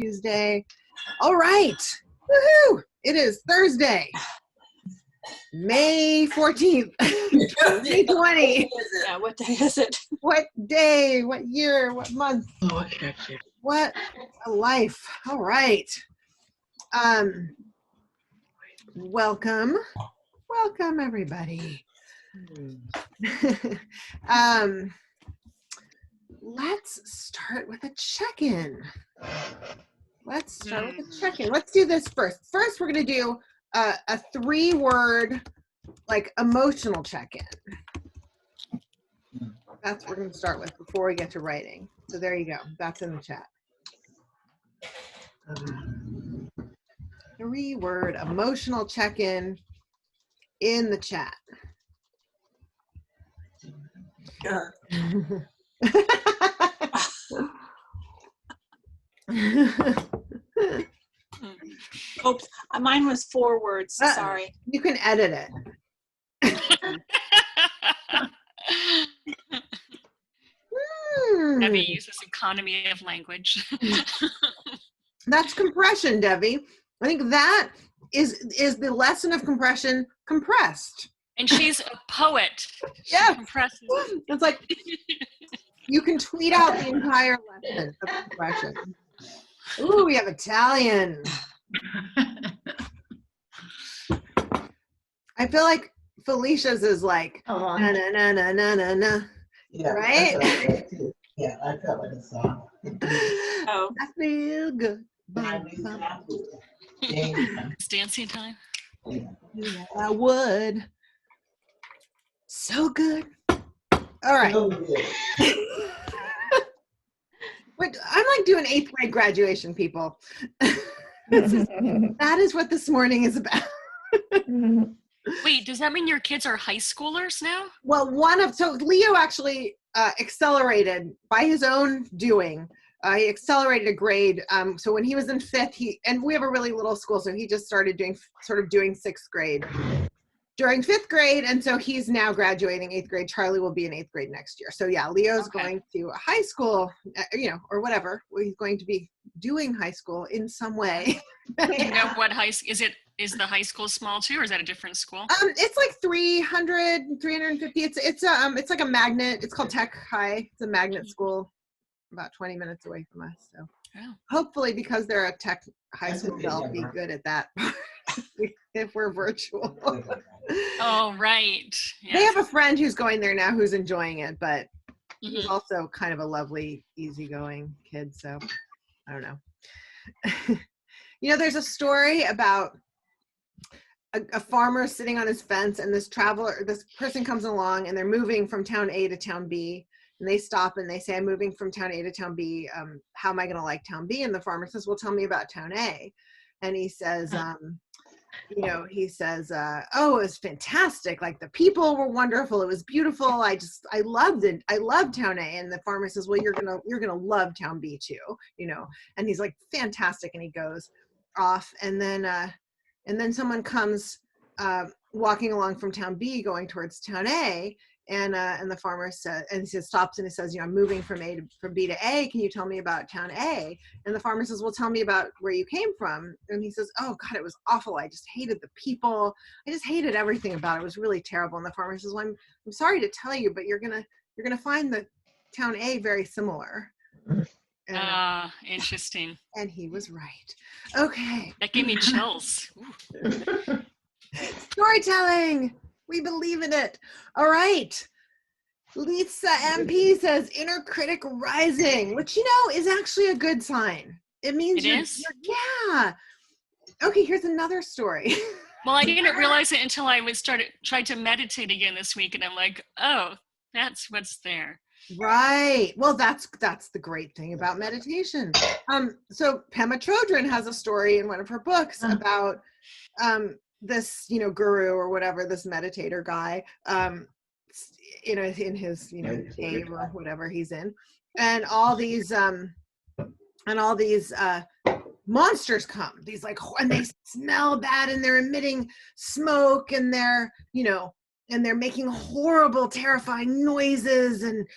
Tuesday. All right. Woohoo! It is Thursday, May 14th, 2020. Yeah, what day is it? What day, what year, what month? Oh, okay. What a life. All right. Welcome everybody. Let's start with a check-in. Let's do this first. First, we're going to do a 3-word, like, emotional check-in. That's what we're going to start with before we get to writing. So there you go. That's in the chat. 3-word emotional check-in in the chat. Oops, mine was 4 words. Sorry. You can edit it. Debbie uses economy of language. That's compression, Debbie. I think that is the lesson of compression compressed. And she's a poet. Yeah. Compresses. It's like you can tweet out the entire lesson of compression. Ooh, we have Italian. I feel like Felicia's is like na na na na na na na. Yeah, right? Yeah, I felt like a song. Oh. I feel good. It's dancing time. Yeah, I would. So good. All right. Wait, I'm like doing 8th grade graduation, people. That is what this morning is about. Wait, does that mean your kids are high schoolers now? Well, so Leo actually accelerated by his own doing. He accelerated a grade. So when he was in 5th, and we have a really little school, so he just started doing 6th grade during 5th grade, and so he's now graduating 8th grade. Charlie will be in 8th grade next year. So yeah, Leo's going to a high school, or whatever. He's going to be doing high school in some way. You know what is the high school small too, or is that a different school? It's like 350. It's like a magnet. It's called Tech High. It's a magnet school, about 20 minutes away from us. So hopefully, because they're a tech high school, they'll be good at that if we're virtual. Oh, right. Yeah. They have a friend who's going there now who's enjoying it, but he's also kind of a lovely, easygoing kid. So I don't know. There's a story about a farmer sitting on his fence, and this person comes along, and they're moving from town A to town B, and they stop and they say, I'm moving from town A to town B. How am I going to like town B? And the farmer says, well, tell me about town A. And he says, oh, it was fantastic. Like, the people were wonderful. It was beautiful. I loved it. I loved town A. And the farmer says, well, you're going to love town B too, and he's like, fantastic. And he goes off, and then someone comes walking along from town B going towards town A, and the farmer says, and he stops and he says, I'm moving from B to A. Can you tell me about town A? And the farmer says, well, tell me about where you came from. And he says, oh God, it was awful. I just hated the people. I just hated everything about it. It was really terrible. And the farmer says, well, I'm sorry to tell you, but you're gonna find the town A very similar. Interesting. And he was right. Okay. That gave me chills. Storytelling. We believe in it. All right. Lisa MP says inner critic rising, which, is actually a good sign. It means it is? Yeah. Okay, here's another story. Well, I didn't realize it until I tried to meditate again this week, and I'm like, oh, that's what's there. Right. Well, that's the great thing about meditation. So Pema Chodron has a story in one of her books about this, guru or whatever, this meditator guy, in his, cave or whatever he's in, and all these monsters come. These and they smell bad, and they're emitting smoke, and they're making horrible, terrifying noises, and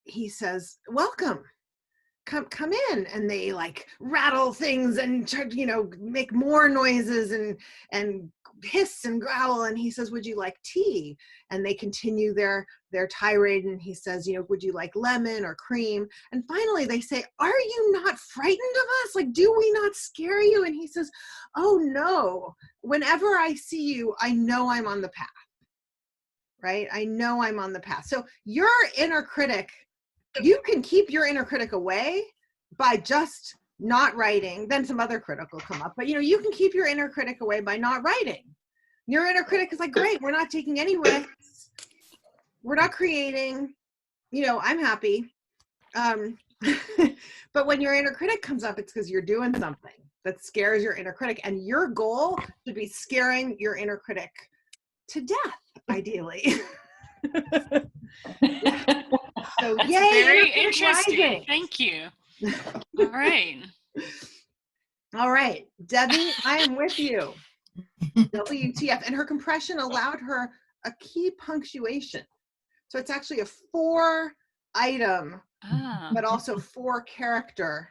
he says, welcome. come in, and they like rattle things and make more noises and hiss and growl. And he says, would you like tea? And they continue their tirade, and he says, would you like lemon or cream? And finally they say, are you not frightened of us? Like, do we not scare you? And he says, oh no, whenever I see you, I know I'm on the path, right? I know I'm on the path. So your inner critic, you can keep your inner critic away by just not writing. Then some other critic will come up, but you can keep your inner critic away by not writing. Your inner critic is like, great, we're not taking any risks, we're not creating, I'm happy. But when your inner critic comes up, it's because you're doing something that scares your inner critic, and your goal should be scaring your inner critic to death, ideally. So That's yay, very inner critic interesting. rising. Thank you. All right. All right, Debbie, I am with you. WTF. And her compression allowed her a key punctuation. So it's actually a 4-item, but also 4-character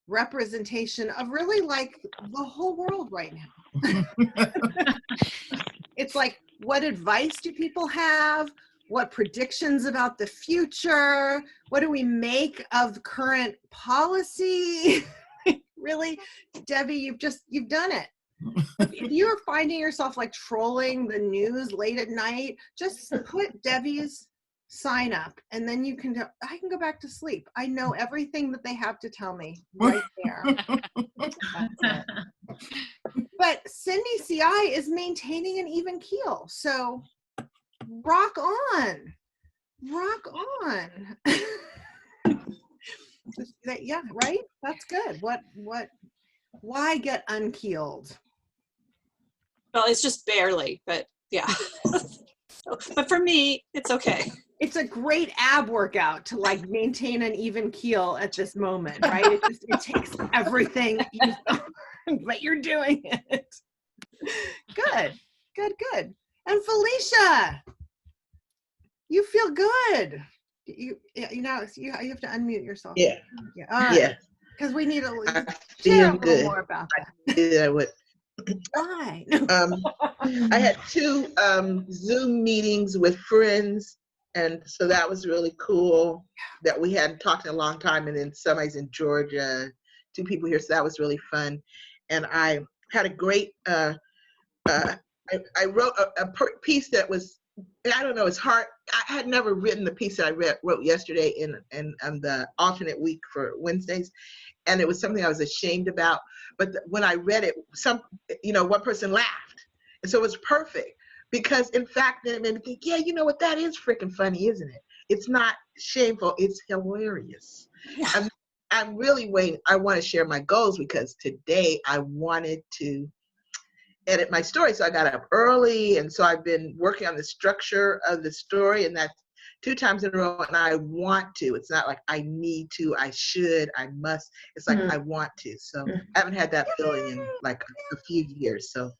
representation of really like the whole world right now. It's like, what advice do people have? What predictions about the future? What do we make of current policy? Really, Debbie, you've done it. If you're finding yourself like trolling the news late at night, just put Debbie's sign up, and then I can go back to sleep. I know everything that they have to tell me right there. That's it. But Cindy CI is maintaining an even keel. So rock on. Yeah, right? That's good. Why get unkeeled? Well, it's just barely, but yeah. But for me, it's okay. It's a great ab workout to like maintain an even keel at this moment, right? It takes everything you've learned, but you're doing it. Good. And Felicia, you feel good. You have to unmute yourself. Yeah. All right. Yeah. Because we need I share a feel little good. more about that. Yeah, I would. Why? I had 2 Zoom meetings with friends, and so that was really cool that we hadn't talked in a long time. And then somebody's in Georgia, 2 people here, so that was really fun. And I had a great. I wrote a piece that was, I don't know, it's hard. I had never written the piece that I wrote yesterday in the alternate week for Wednesdays. And it was something I was ashamed about. But when I read it, one person laughed. And so it was perfect. Because in fact, then it made me think, yeah, you know what, that is freaking funny, isn't it? It's not shameful, it's hilarious. Yeah. I'm really waiting. I want to share my goals because today I wanted to edit my story. So I got up early, and so I've been working on the structure of the story, and that's 2 times in a row, and I want to. It's not like I need to, I should, I must. It's like I want to. So I haven't had that feeling in like a few years. So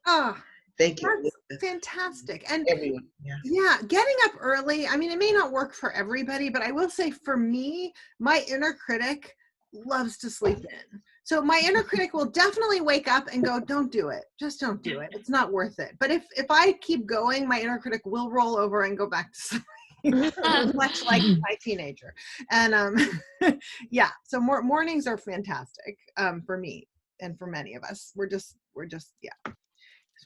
thank you. That's fantastic. And everyone. Yeah, getting up early, I mean, it may not work for everybody, but I will say for me, my inner critic loves to sleep in. So my inner critic will definitely wake up and go, don't do it. Just don't do it. It's not worth it. But if I keep going, my inner critic will roll over and go back to sleep. Much like my teenager. And yeah, so mornings are fantastic for me and for many of us. We're just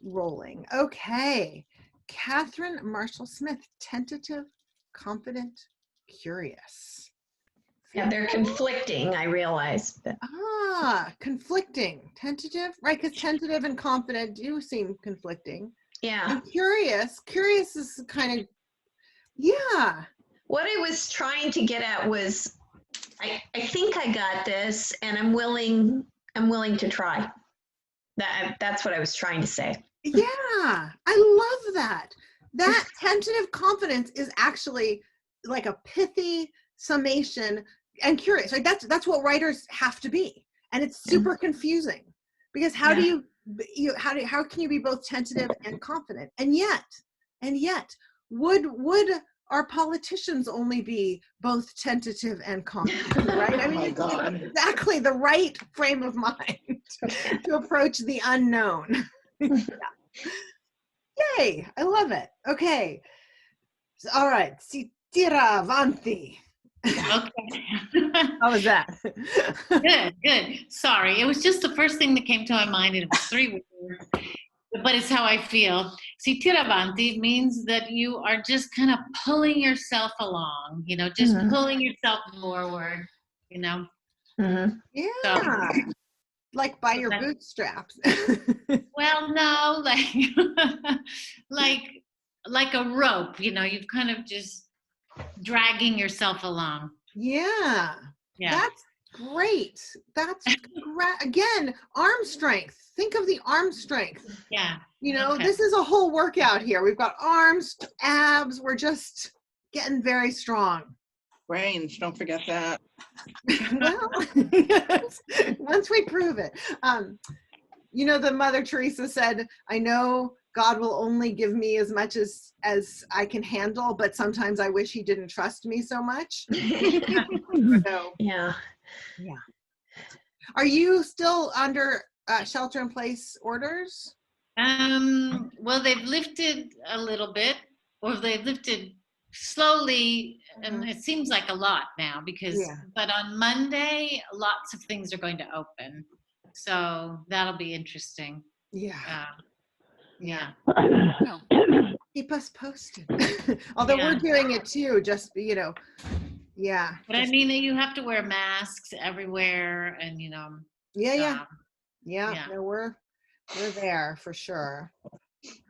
rolling. Okay. Catherine Marshall Smith, tentative, confident, curious. Yeah, they're conflicting, I realize. But. Conflicting. Tentative, right? Because tentative and confident do seem conflicting. Yeah. And curious is kind of, yeah. What I was trying to get at was, I think I got this, and I'm willing to try. That's what I was trying to say. Yeah, I love that. That tentative confidence is actually like a pithy summation and curious. Like that's what writers have to be, and it's super confusing because how can you be both tentative and confident? And yet, would our politicians only be both tentative and confident, right? I Oh mean, my it's God. exactly the right frame of mind to approach the unknown. Yeah. Yay, I love it. Okay. All right, si tira avanti. Okay. How was that? Good. Sorry, it was just the first thing that came to my mind. It was 3 words, but it's how I feel. Si tira avanti means that you are just kind of pulling yourself along, just Mhm. pulling yourself forward, Mhm. Yeah, like by So your that's- bootstraps. Well, no, like, like a rope, you've kind of just dragging yourself along. Yeah, Yeah. that's great. That's great. Again, arm strength. Think of the arm strength. Yeah. Okay. This is a whole workout here. We've got arms, abs. We're just getting very strong. Brains, don't forget that. Well, yes, once we prove it. The Mother Teresa said, I know God will only give me as much as I can handle, but sometimes I wish he didn't trust me so much. So, Yeah. yeah. Are you still under shelter in place orders? Well, they've lifted a little bit, or they've lifted slowly, and it seems like a lot now but on Monday, lots of things are going to open. So that'll be interesting. Yeah. Yeah. Oh. Keep us posted. Although we're doing it too, just, yeah. But I mean, you have to wear masks everywhere, and Yeah. Yeah. No, we're there for sure.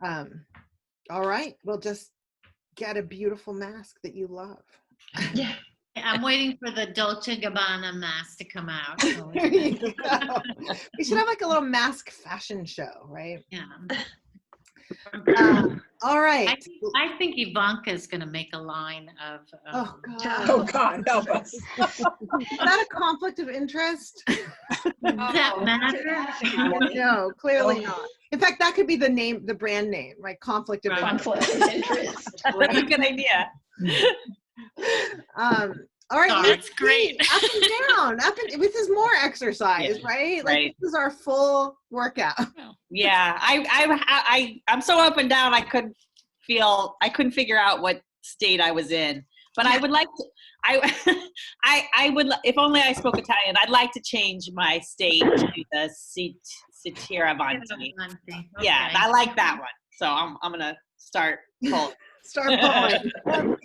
All right. We'll just get a beautiful mask that you love. Yeah. I'm waiting for the Dolce Gabbana mask to come out. So There you go. We should have like a little mask fashion show, right? yeah. All right. I think Ivanka is going to make a line of. Oh God. Oh God, help us. Is that a conflict of interest? Does that matter? No, clearly not. In fact, that could be the brand name, right? Conflict of interest. Conflict of interest. That's a good idea. All right, Sorry. let's That's great. see. Up and down, this is more exercise, right? Like right. this is our full workout. Yeah, I'm so up and down. I couldn't figure out what state I was in. But I would like to. I would, if only I spoke Italian. I'd like to change my state to the Sitira Avanti. Okay. Yeah, I like that one. So I'm gonna start pulling. Start pulling.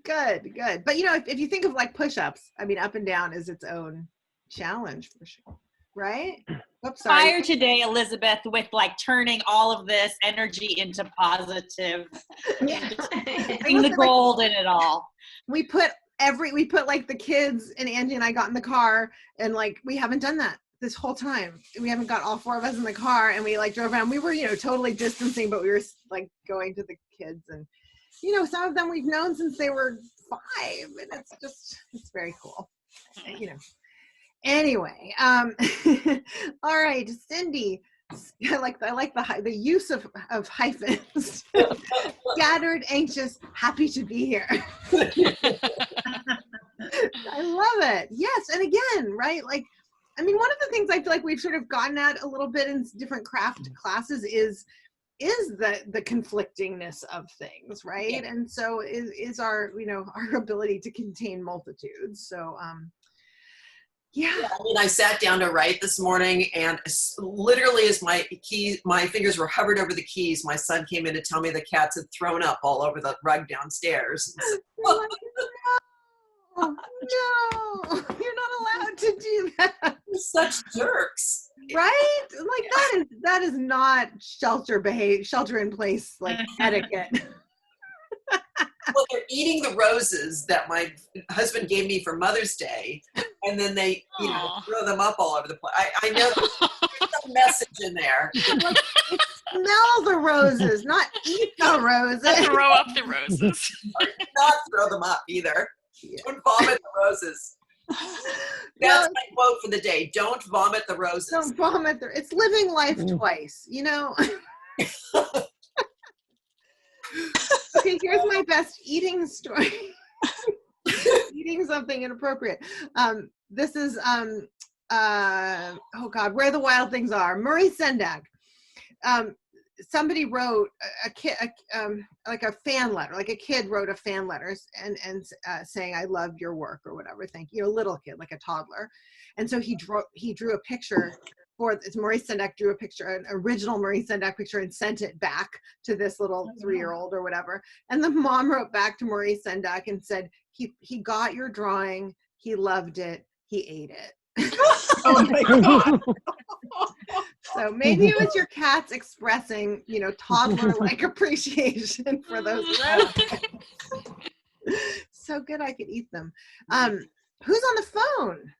Good. But if you think of like push-ups, I mean, up and down is its own challenge for sure, right? Oops, sorry. Fire today, Elizabeth, with like turning all of this energy into positive. Yeah. Bring the gold in it all. We put like the kids, and Angie and I got in the car, and like we haven't done that this whole time. We haven't got all 4 of us in the car, and we like drove around. We were totally distancing, but we were like going to the kids, and some of them we've known since they were 5, and it's very cool. Anyway, all right, Cindy. I like the use of hyphens. Scattered, anxious, happy to be here. I love it. Yes, and again, right? Like, I mean, one of the things I feel like we've sort of gotten at a little bit in different craft classes is the conflictingness of things, right? Yeah. And so is our our ability to contain multitudes. So yeah. I mean, I sat down to write this morning, and literally as my fingers were hovered over the keys, my son came in to tell me the cats had thrown up all over the rug downstairs. No, you're not allowed to do that. Such jerks. Right? Like that is not shelter in place like etiquette. Well, they're eating the roses that my husband gave me for Mother's Day, and then they, throw them up all over the place. I know there's some message in there. Like, smell the roses, not eat the roses. Throw up the roses. Or not throw them up either. Yeah. Don't vomit the roses. That's my quote for the day. Don't vomit the roses. Don't vomit it's living life twice, Okay, here's my best eating story. Eating something inappropriate. This is oh God, Where the Wild Things Are. Murray Sendak. Somebody wrote a kid, like a fan letter, like a kid wrote a fan letter and saying, I loved your work or whatever. Thank you. A little kid, like a toddler. And so he drew a picture Maurice Sendak drew a picture, an original Maurice Sendak picture, and sent it back to this little 3-year-old or whatever. And the mom wrote back to Maurice Sendak and said, he got your drawing, he loved it, he ate it. Oh my God. So maybe it was your cats expressing, toddler-like appreciation for those recipes. So good I could eat them. Who's on the phone?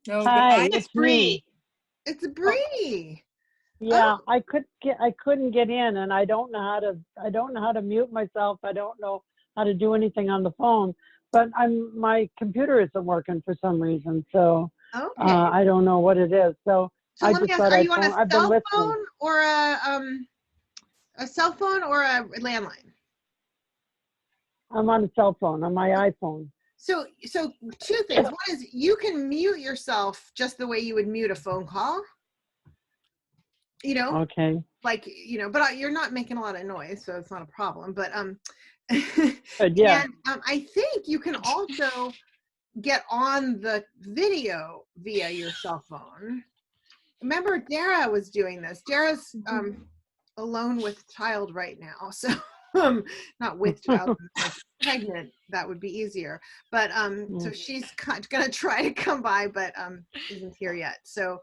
No, Hi, it's it's me. It's Bree. Yeah, I couldn't get in, and I don't know how to mute myself. I don't know how to do anything on the phone. But my computer isn't working for some reason, so Okay. I don't know what it is. So I let me just ask, thought are you on a I've been cell listening. phone or a cell phone or a landline? I'm on a cell phone, on my iPhone. So two things. One is you can mute yourself just the way you would mute a phone call. Okay. Like, but you're not making a lot of noise, so it's not a problem. But But yeah. And I think you can also get on the video via your cell phone. Remember, Dara was doing this. Dara's alone with child right now, so not with child, like pregnant. That would be easier. But so she's gonna try to come by, but isn't here yet. So,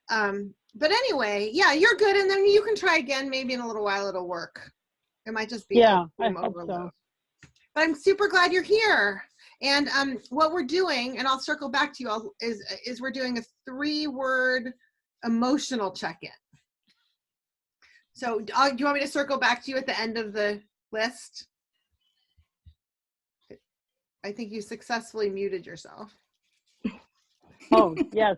but anyway, yeah, you're good, and then you can try again. Maybe in a little while it'll work. It might just be I hope so. But I'm super glad you're here. And what we're doing, and I'll circle back to you all, is we're doing a 3-word emotional check-in. So do you want me to circle back to you at the end of the list? I think you successfully muted yourself. Oh, yes.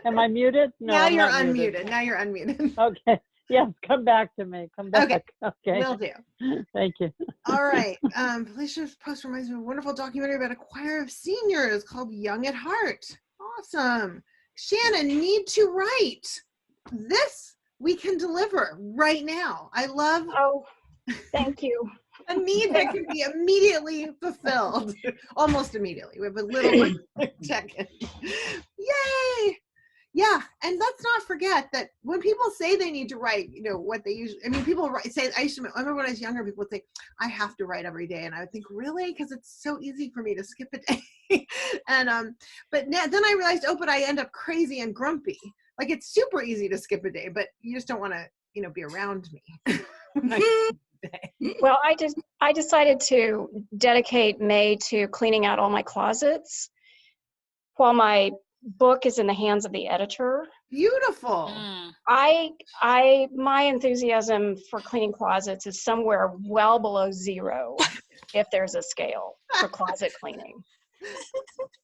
Am I muted? No, now I'm you're not unmuted. muted. Now you're unmuted. Okay. Yes, come back to me. Come back. Okay. Will do. Thank you. All right. Felicia's post reminds me of a wonderful documentary about a choir of seniors called Young at Heart. Awesome. Shannon, need to write. This we can deliver right now. I love. Oh, thank you. A need that can be immediately fulfilled. Almost immediately. We have a little check-in. Yay! Yeah, and let's not forget that when people say they need to write, what they usually, people say, I remember when I was younger, people would say, I have to write every day. And I would think, really? Because it's so easy for me to skip a day. And, but then I realized, but I end up crazy and grumpy. Like, it's super easy to skip a day, but you just don't want to, be around me. Well, I decided to dedicate May to cleaning out all my closets while my book is in the hands of the editor. Beautiful. My enthusiasm for cleaning closets is somewhere well below 0 if there's a scale for closet cleaning.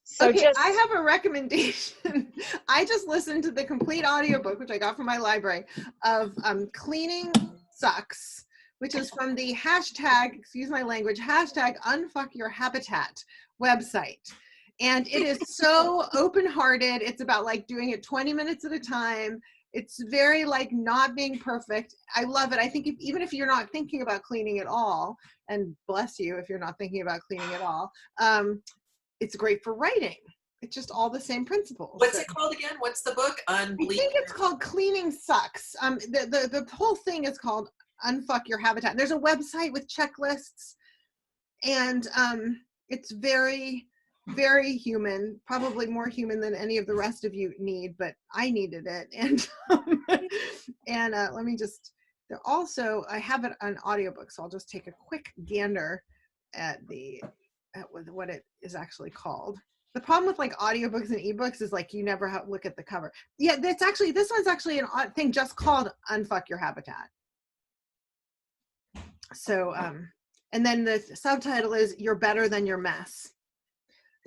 So okay, I have a recommendation. I just listened to the complete audiobook, which I got from my library, of Cleaning Sucks, which is from the hashtag, excuse my language, hashtag #UnfuckYourHabitat website. And it is so open-hearted. It's about like doing it 20 minutes at a time. It's very like not being perfect. I love it. I think even if you're not thinking about cleaning at all, and bless you if you're not thinking about cleaning at all, it's great for writing. It's just all the same principles. What's it called again? What's the book? I think it's called Cleaning Sucks. The whole thing is called Unfuck Your Habitat. There's a website with checklists, and it's very, very human, probably more human than any of the rest of you need, but I needed it. And let me just, also, I have it on audiobook, so I'll just take a quick gander at what it is actually called. The problem with like audiobooks and ebooks is like you never look at the cover. Yeah, this one's actually an odd thing just called Unfuck Your Habitat. So, and then the subtitle is You're Better Than Your Mess.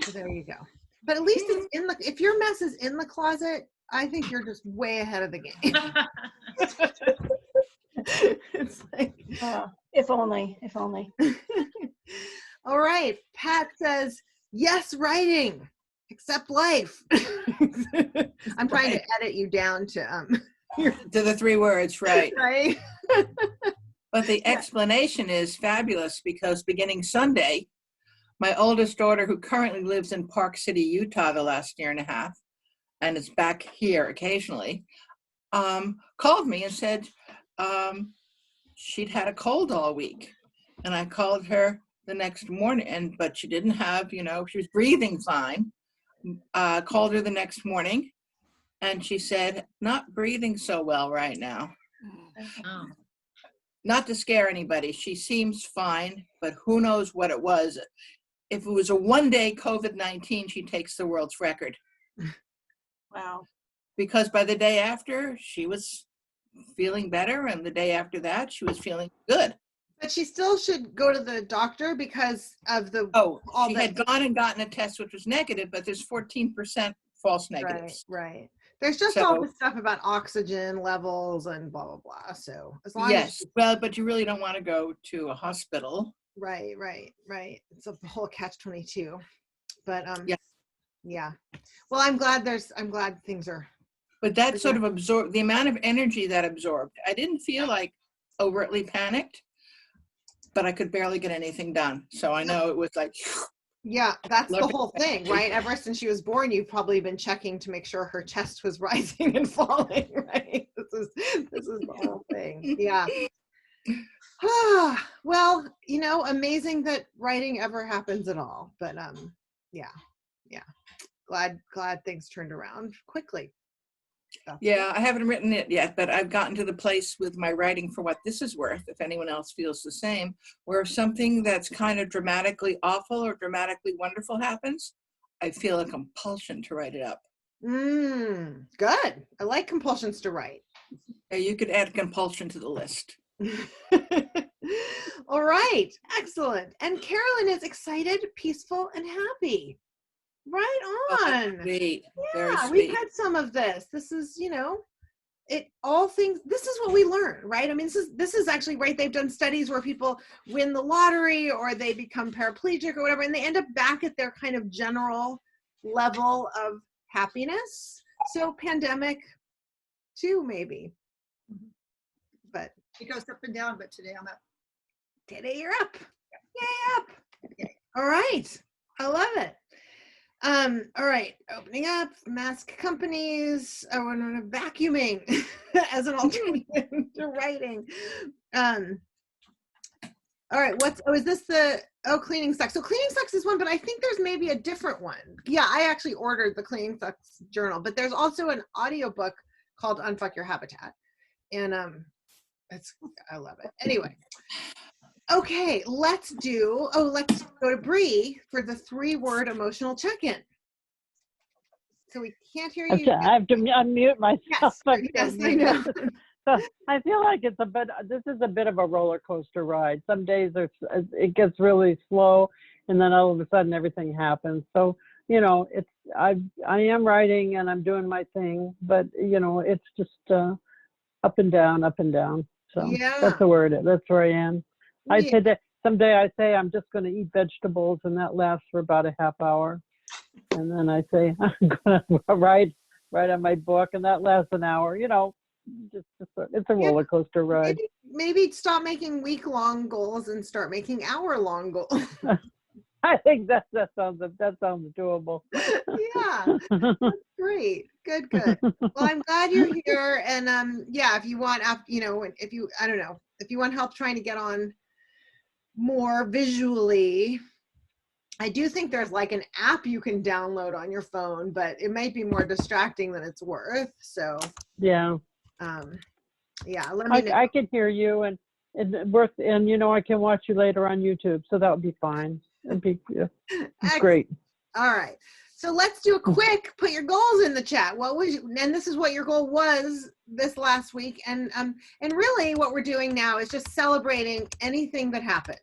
So there you go. But at least it's if your mess is in the closet, I think you're just way ahead of the game. It's like, if only, if only. all right. Pat says, yes, writing, except life. I'm trying to edit you down to to the 3 words, right? Right. But the explanation is fabulous because beginning Sunday, my oldest daughter, who currently lives in Park City, Utah, the last year and a half, and is back here occasionally, called me and said she'd had a cold all week. And I called her the next morning, but she didn't have, she was breathing fine. Called her the next morning, and she said, not breathing so well right now. Oh. Not to scare anybody, she seems fine, but who knows what it was. If it was a 1-day COVID-19, she takes the world's record. Wow. Because by the day after, she was feeling better, and the day after that, she was feeling good. But she still should go to the doctor because of the she had gone and gotten a test which was negative, but there's 14% false negatives. Right. There's just all this stuff about oxygen levels and blah blah blah. So as long as but you really don't want to go to a hospital. Right. It's a whole catch-22. But yeah. Well, I'm glad things are. But that sort of absorbed the amount of energy that absorbed. I didn't feel like overtly panicked, but I could barely get anything done. So I know it was like. Yeah, that's the whole thing, right? Ever since she was born, you've probably been checking to make sure her chest was rising and falling, right? This is the whole thing. Yeah. Well, amazing that writing ever happens at all. But yeah. Glad things turned around quickly. I haven't written it yet, but I've gotten to the place with my writing for what this is worth, if anyone else feels the same, where if something that's kind of dramatically awful or dramatically wonderful happens, I feel a compulsion to write it up. Good. I like compulsions to write. You could add compulsion to the list. All right. Excellent. And Carolyn is excited, peaceful, and happy. Right on. Sweet. Yeah, sweet. We've had some of this. This is, this is what we learn, right? I mean, this is actually, right, they've done studies where people win the lottery or they become paraplegic or whatever, and they end up back at their kind of general level of happiness. So pandemic too, maybe. But it goes up and down, but today I'm up. Today you're up. Yay, up. Okay. All right. I love it. All right, opening up mask companies. Vacuuming as an alternative to writing. All right, is this cleaning sucks? So cleaning sucks is one, but I think there's maybe a different one. Yeah, I actually ordered the Cleaning Sucks journal, but there's also an audiobook called Unfuck Your Habitat. And I love it. Anyway. Okay, let's go to Bree for the 3-word emotional check-in. So we can't hear you. I have to unmute myself. Yes, I know. So I feel like this is a bit of a roller coaster ride. Some days it gets really slow, and then all of a sudden everything happens. So, I am writing and I'm doing my thing, but it's just up and down. So that's the word. That's where I am. I say that someday I say I'm just going to eat vegetables, and that lasts for about a half hour. And then I say I'm going to write on my book, and that lasts an hour. It's a roller coaster ride. Maybe stop making week-long goals and start making hour-long goals. I think that sounds doable. Yeah, that's great. Good. Well, I'm glad you're here, and if you want, if you want help trying to get on more visually, I do think there's like an app you can download on your phone, but it might be more distracting than it's worth. So yeah, let me know. I can hear you, and I can watch you later on YouTube, so that would be fine. It'd be great. All right, so let's do a quick put your goals in the chat. And this is what your goal was this last week, and really what we're doing now is just celebrating anything that happened.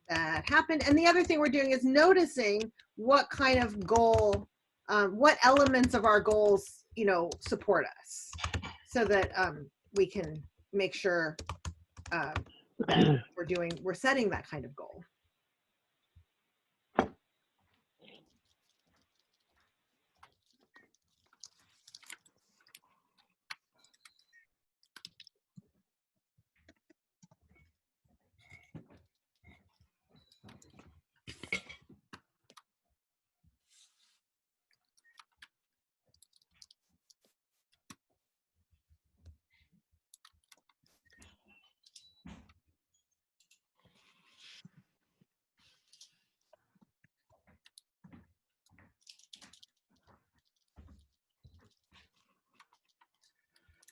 And the other thing we're doing is noticing what kind of goal, what elements of our goals, support us, so that we can make sure that we're setting that kind of goal.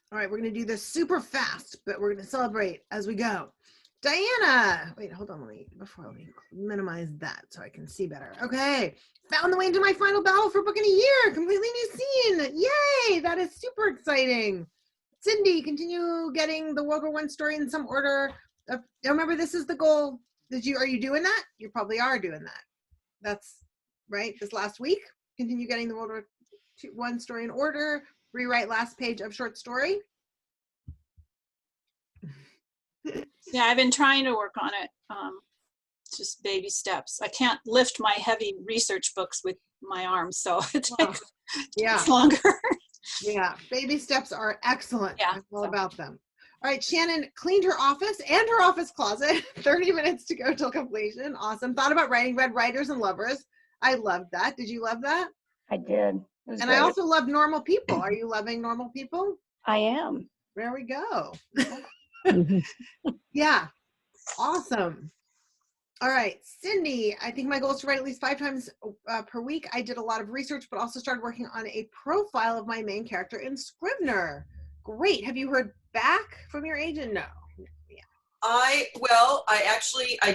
All right, we're going to do this super fast, but we're going to celebrate as we go. Diana, wait, hold on, let me minimize that so I can see better. Okay, found the way into my final battle for book in a year, completely new scene. Yay, that is super exciting. Cindy, continue getting the World War I story in some order. Remember, this is the goal. Are you doing that? You probably are doing that. That's right, this last week. Continue getting the World War I story in order. Rewrite last page of short story. Yeah, I've been trying to work on it. Just baby steps. I can't lift my heavy research books with my arms, so it takes longer. Yeah, baby steps are excellent. Yeah, I'm all about them. All right, Shannon cleaned her office and her office closet. 30 minutes to go till completion. Awesome. Thought about writing Red Writers and Lovers. I loved that. Did you love that? I did. And great. I also love Normal People. Are you loving Normal People? I am. There we go. Yeah, awesome. All right, Cindy, I think my goal is to write at least 5 times per week. I did a lot of research, but also started working on a profile of my main character in Scrivener. Great. Have you heard back from your agent? No. I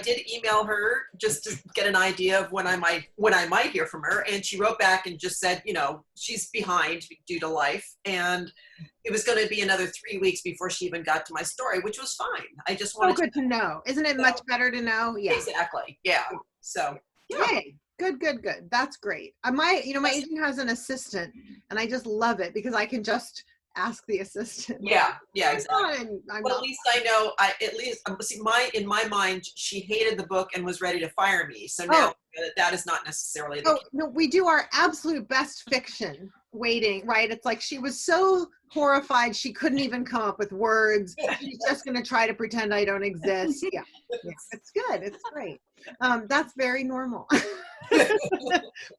did email her just to get an idea of when I might hear from her, and she wrote back and just said, she's behind due to life, and it was going to be another 3 weeks before she even got to my story, which was fine. I just wanted good to know. Isn't it much better to know? Yeah. Exactly. Yeah. So yay. Good. That's great. My agent has an assistant, and I just love it because I can just ask the assistant. Yeah, exactly. Well, at least I know. In my mind, she hated the book and was ready to fire me. So now that is not necessarily the case. No, we do our absolute best fiction waiting, right? It's like she was so horrified she couldn't even come up with words. She's just going to try to pretend I don't exist. Yeah, it's good. It's great. That's very normal,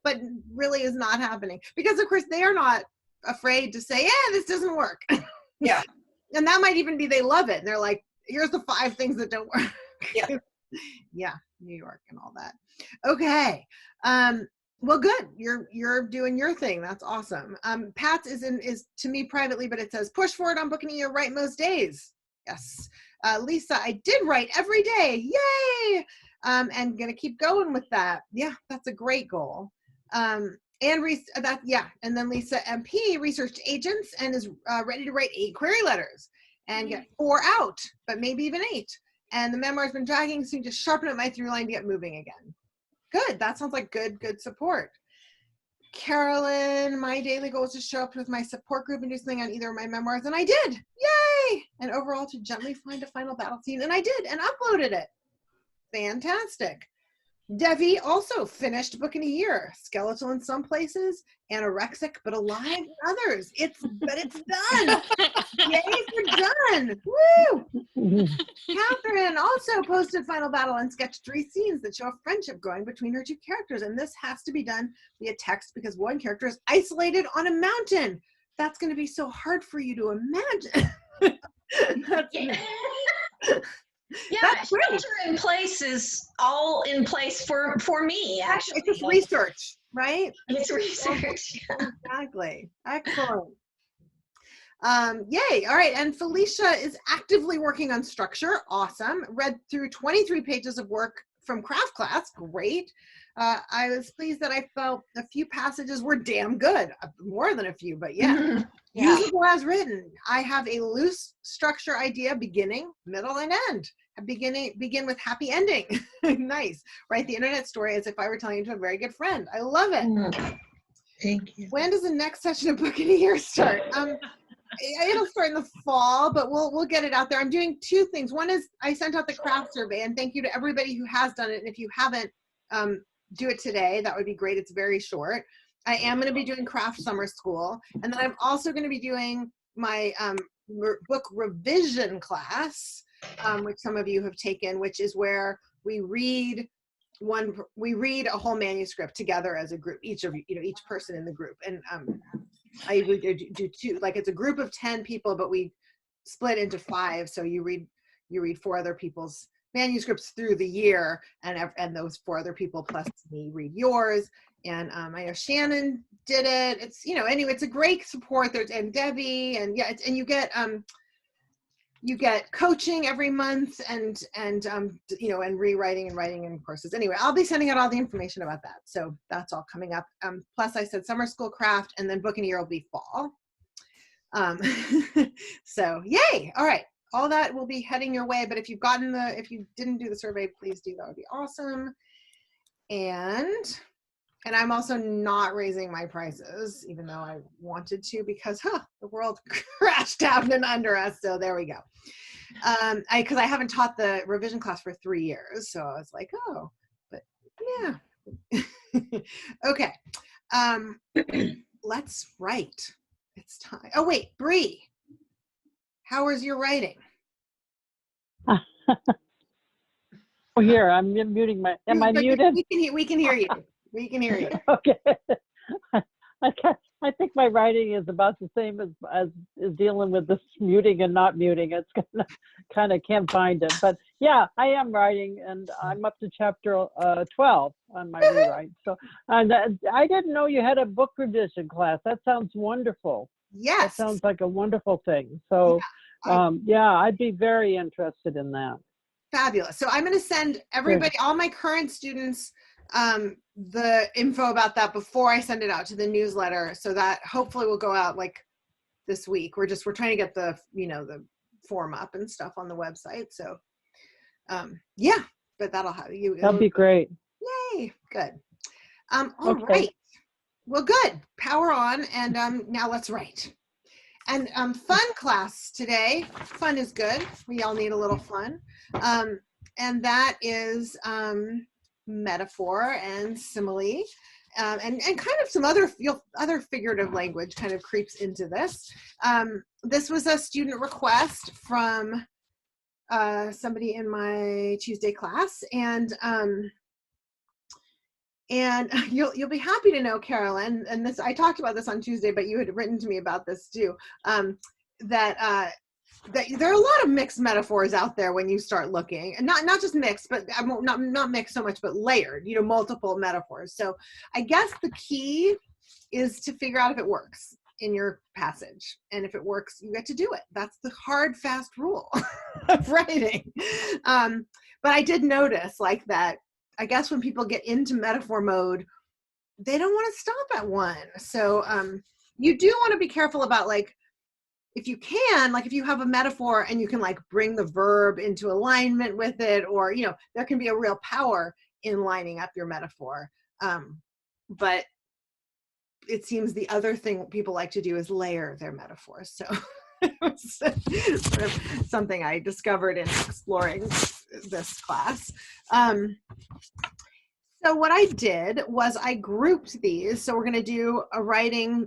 but really is not happening because, of course, they are not afraid to say, this doesn't work. Yeah. And that might even be they love it. And they're like, here's the 5 things that don't work. Yeah. Yeah, New York and all that. Okay. Well, good. You're doing your thing. That's awesome. Pat's is to me privately, but it says push forward on booking a year, write most days. Yes. Lisa, I did write every day. Yay. And gonna keep going with that. Yeah, that's a great goal. And then Lisa MP researched agents and is ready to write 8 query letters and get 4 out, but maybe even 8. And the memoir's been dragging, so you just sharpen up my through line to get moving again. Good. That sounds like good support. Carolyn, my daily goal is to show up with my support group and do something on either of my memoirs, and I did. Yay! And overall to gently find a final battle scene, and I did, and uploaded it. Fantastic. Devi also finished book in a year. Skeletal in some places, anorexic but alive in others. It's done. Yay, we're done. Woo! Catherine also posted final battle and sketched 3 scenes that show a friendship growing between her 2 characters. And this has to be done via text because one character is isolated on a mountain. That's going to be so hard for you to imagine. Yeah, shelter in place is all in place for me, actually. It's just research, right? It's research. Exactly. Excellent. Yay. All right. And Felicia is actively working on structure. Awesome. Read through 23 pages of work from craft class. Great. I was pleased that I felt a few passages were damn good. More than a few, but yeah. Usable as written. I have a loose structure idea, beginning, middle, and end. Begin with happy ending. Nice. Write the internet story as if I were telling it to a very good friend. I love it. Thank you. When does the next session of book in a year start? it'll start in the fall, but we'll get it out there. I'm doing two things. One is I sent out the craft survey, and thank you to everybody who has done it. And if you haven't, do it today. That would be great. It's very short. I am going to be doing craft summer school, and then I'm also going to be doing my book revision class, which some of you have taken, which is where we read a whole manuscript together as a group, each person in the group. And I do two, like it's a group of 10 people, but we split into 5. So you read 4 other people's manuscripts through the year, and those 4 other people plus me read yours. And I know Shannon did it. It's, anyway, it's a great support. And Debbie, and yeah, and you get coaching every month, and rewriting and writing and courses. Anyway, I'll be sending out all the information about that. So that's all coming up. Plus I said summer school craft, and then book in a year will be fall. So yay. All right. All that will be heading your way. But if you didn't do the survey, please do. That would be awesome. And I'm also not raising my prices, even though I wanted to, because the world crashed down and under us. So there we go. Because I haven't taught the revision class for 3 years. So I was like, oh, but yeah. Okay. Let's write. It's time. Oh, wait, Bree. How is your writing? Oh, here, I'm muting my, am I muted? We can hear you. We can hear you. Okay. I think my writing is about the same as dealing with this muting and not muting. It's kind of can't find it. But yeah, I am writing, and I'm up to chapter 12 on my rewrite. So I didn't know you had a book revision class. That sounds wonderful. Yes. That sounds like a wonderful thing. So yeah, I'd be very interested in that. Fabulous. So I'm going to send everybody, all my current students, the info about that before I send it out to the newsletter, so that hopefully will go out like this week. We're trying to get the the form up and stuff on the website. So yeah, but that'll be great. Yay, good. All right. Well, good. Power on, and now let's write. And fun class today. Fun is good. We all need a little fun. And that is metaphor and simile, and kind of some other figurative language kind of creeps into this. This was a student request from somebody in my Tuesday class, and you'll be happy to know, Carolyn, and this, I talked about this on Tuesday, but you had written to me about this too, that there are a lot of mixed metaphors out there when you start looking, and not just mixed, but not mixed so much, but layered, multiple metaphors. So I guess the key is to figure out if it works in your passage, and if it works, you get to do it. That's the hard, fast rule of writing. But I did notice like that, I guess when people get into metaphor mode, they don't want to stop at one. So you do want to be careful about, like, if you can, like if you have a metaphor and you can like bring the verb into alignment with it, or, there can be a real power in lining up your metaphor. But it seems the other thing people like to do is layer their metaphors. So it's sort of something I discovered in exploring this class. So what I did was I grouped these. So we're going to do a writing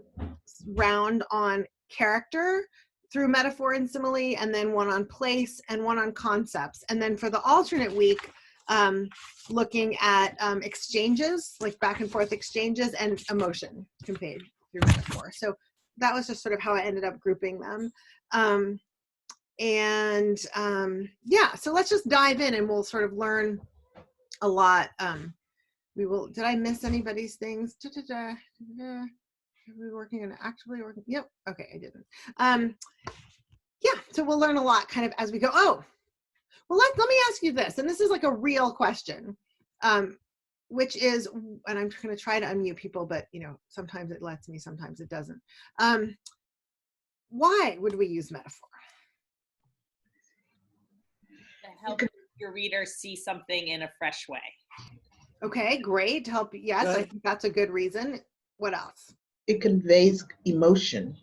round on character through metaphor and simile, and then one on place and one on concepts. And then for the alternate week, looking at exchanges, like back and forth exchanges, and emotion conveyed through metaphor. So that was just sort of how I ended up grouping them. Yeah, so let's just dive in, and we'll sort of learn a lot. Did I miss anybody's things? Are we working on actively working? Yep. Okay, I didn't. Yeah, so we'll learn a lot kind of as we go. Oh, well, let me ask you this, and this is like a real question, which is, and I'm going to try to unmute people, but sometimes it lets me, sometimes it doesn't. Why would we use metaphor? To help your readers see something in a fresh way. Okay, great. To help. Yes, I think that's a good reason. What else? It conveys emotion.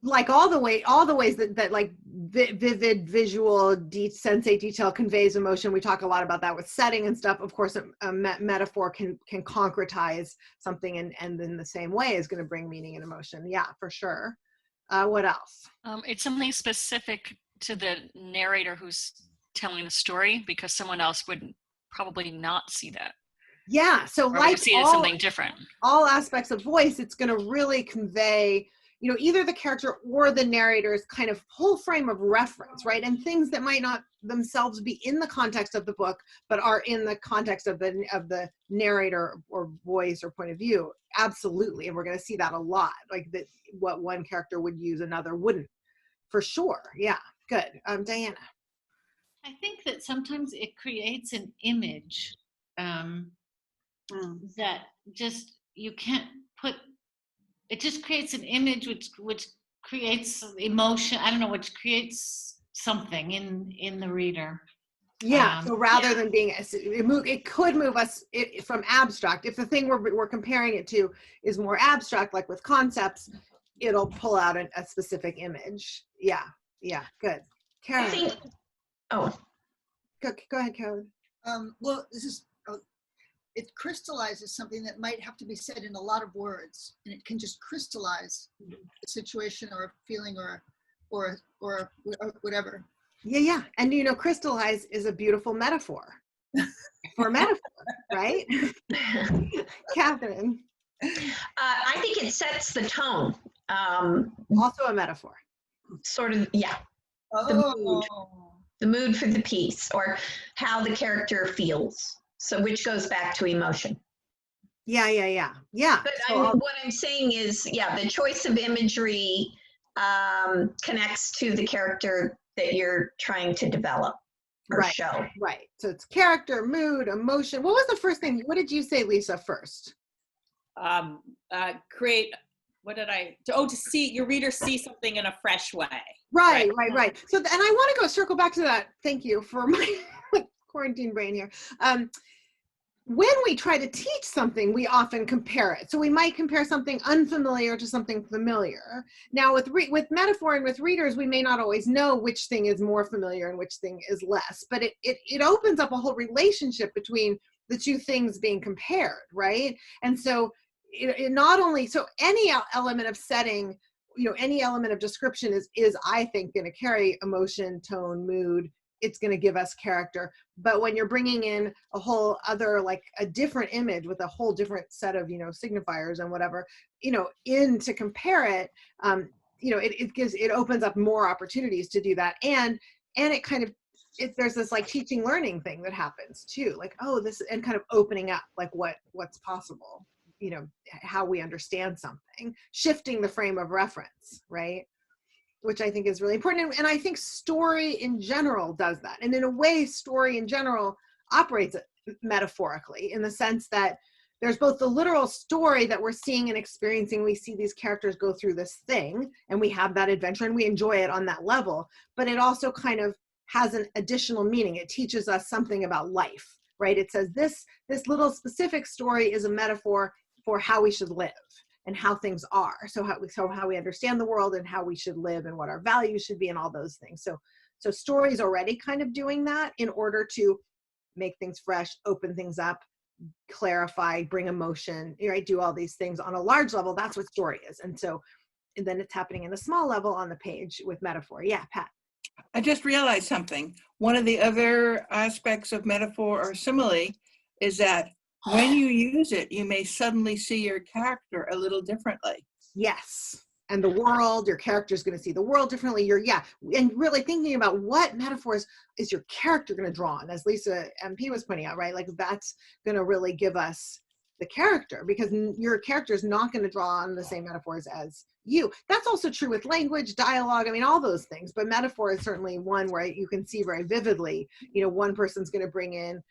like all the ways that like vivid visual sensate detail conveys emotion. We talk a lot about that with setting and stuff. Of course, a metaphor can concretize something, and in the same way is going to bring meaning and emotion. Yeah, for sure. What else? It's something specific to the narrator who's telling the story, because someone else would probably not see that. Yeah, so or like see it as something different. All aspects of voice, it's going to really convey, you know, either the character or the narrator's kind of whole frame of reference, right? And things that might not themselves be in the context of the book, but are in the context of the narrator or voice or point of view. Absolutely, and we're going to see that a lot. Like that, what one character would use, another wouldn't, for sure. Yeah, good. Diana. I think that sometimes it creates an image that just you can't put. It just creates an image which creates emotion. I don't know, which creates something in the reader. Yeah. So rather than being, it could move us from abstract. If the thing we're comparing it to is more abstract, like with concepts, it'll pull out a specific image. Yeah. Yeah. Good. Karen. I think. Oh. Go ahead, Karen. Well, this is. It crystallizes something that might have to be said in a lot of words, and it can just crystallize a situation or a feeling or whatever. Yeah. And you know, crystallize is a beautiful metaphor for metaphor, right? Catherine. I think it sets the tone. Also a metaphor. Sort of, yeah. The mood for the piece, or how the character feels. So which goes back to emotion. Yeah. But what I'm saying is, the choice of imagery connects to the character that you're trying to develop or show. Right. So it's character, mood, emotion. What was the first thing? What did you say, Lisa, first? Create. What did I? To see your reader see something in a fresh way. Right. So, and I want to circle back to that. Thank you for my quarantine brain here. When we try to teach something, we often compare it. So we might compare something unfamiliar to something familiar. Now with metaphor and with readers, we may not always know which thing is more familiar and which thing is less, but it opens up a whole relationship between the two things being compared, right? And so it not only, so any element of setting, you know, any element of description is I think going to carry emotion, tone, mood. It's going to give us character. But when you're bringing in a whole other, like a different image with a whole different set of, you know, signifiers and whatever, you know, in to compare it, you know, it opens up more opportunities to do that. And it kind of, there's this like teaching learning thing that happens too, like, oh, this, and kind of opening up like what's possible, you know, how we understand something, shifting the frame of reference, right? Which I think is really important. And I think story in general does that. And in a way, story in general operates metaphorically, in the sense that there's both the literal story that we're seeing and experiencing. We see these characters go through this thing and we have that adventure and we enjoy it on that level, but it also kind of has an additional meaning. It teaches us something about life, right? It says this little specific story is a metaphor for how we should live and how things are. So how we understand the world and how we should live and what our values should be and all those things. So story's already kind of doing that in order to make things fresh, open things up, clarify, bring emotion, right? Do all these things on a large level. That's what story is. And then it's happening in a small level on the page with metaphor. Yeah, Pat. I just realized something. One of the other aspects of metaphor or simile is that when you use it, you may suddenly see your character a little differently. Yes. And the world, your character is going to see the world differently. And really thinking about what metaphors is your character going to draw on, as Lisa MP was pointing out, right? Like that's going to really give us the character, because your character is not going to draw on the same metaphors as you. That's also true with language, dialogue, I mean, all those things. But metaphor is certainly one where you can see very vividly, you know, one person's going to bring in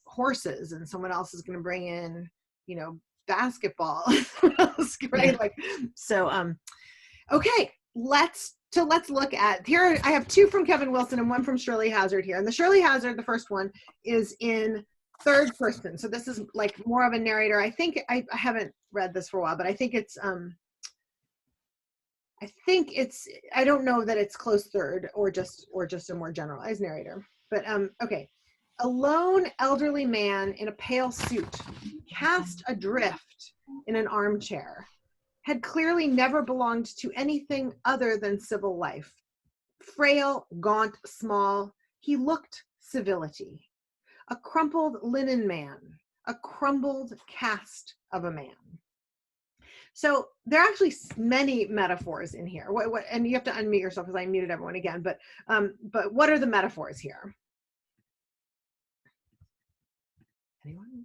horses and someone else is going to bring in, you know, basketball, right? Like, so, okay, let's look at here. I have two from Kevin Wilson and one from Shirley Hazard here. And the Shirley Hazard, the first one, is in third person. So this is like more of a narrator. I think I haven't read this for a while, but I think it's I think it's, I don't know that it's close third or just a more generalized narrator. But okay. A lone elderly man in a pale suit, cast adrift in an armchair, had clearly never belonged to anything other than civil life. Frail, gaunt, small, he looked civility. A crumpled linen man, a crumbled cast of a man. So there are actually many metaphors in here. And you have to unmute yourself because I muted everyone again. But what are the metaphors here?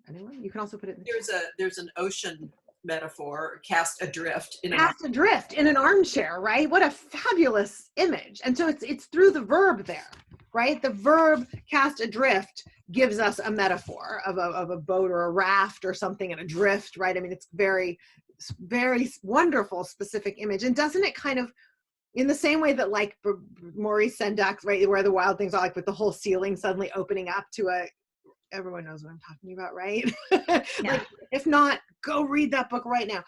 Anyone? You can also put it in the there's an ocean metaphor, cast adrift in an armchair, right? What a fabulous image. And so it's through the verb there, right? The verb cast adrift gives us a metaphor of a boat or a raft or something and adrift, right? I mean, it's very, very wonderful, specific image. And doesn't it kind of, in the same way that like Maurice Sendak's, right, Where the Wild Things Are, like with the whole ceiling suddenly opening up to everyone knows what I'm talking about, right? Yeah. Like, if not, go read that book right now.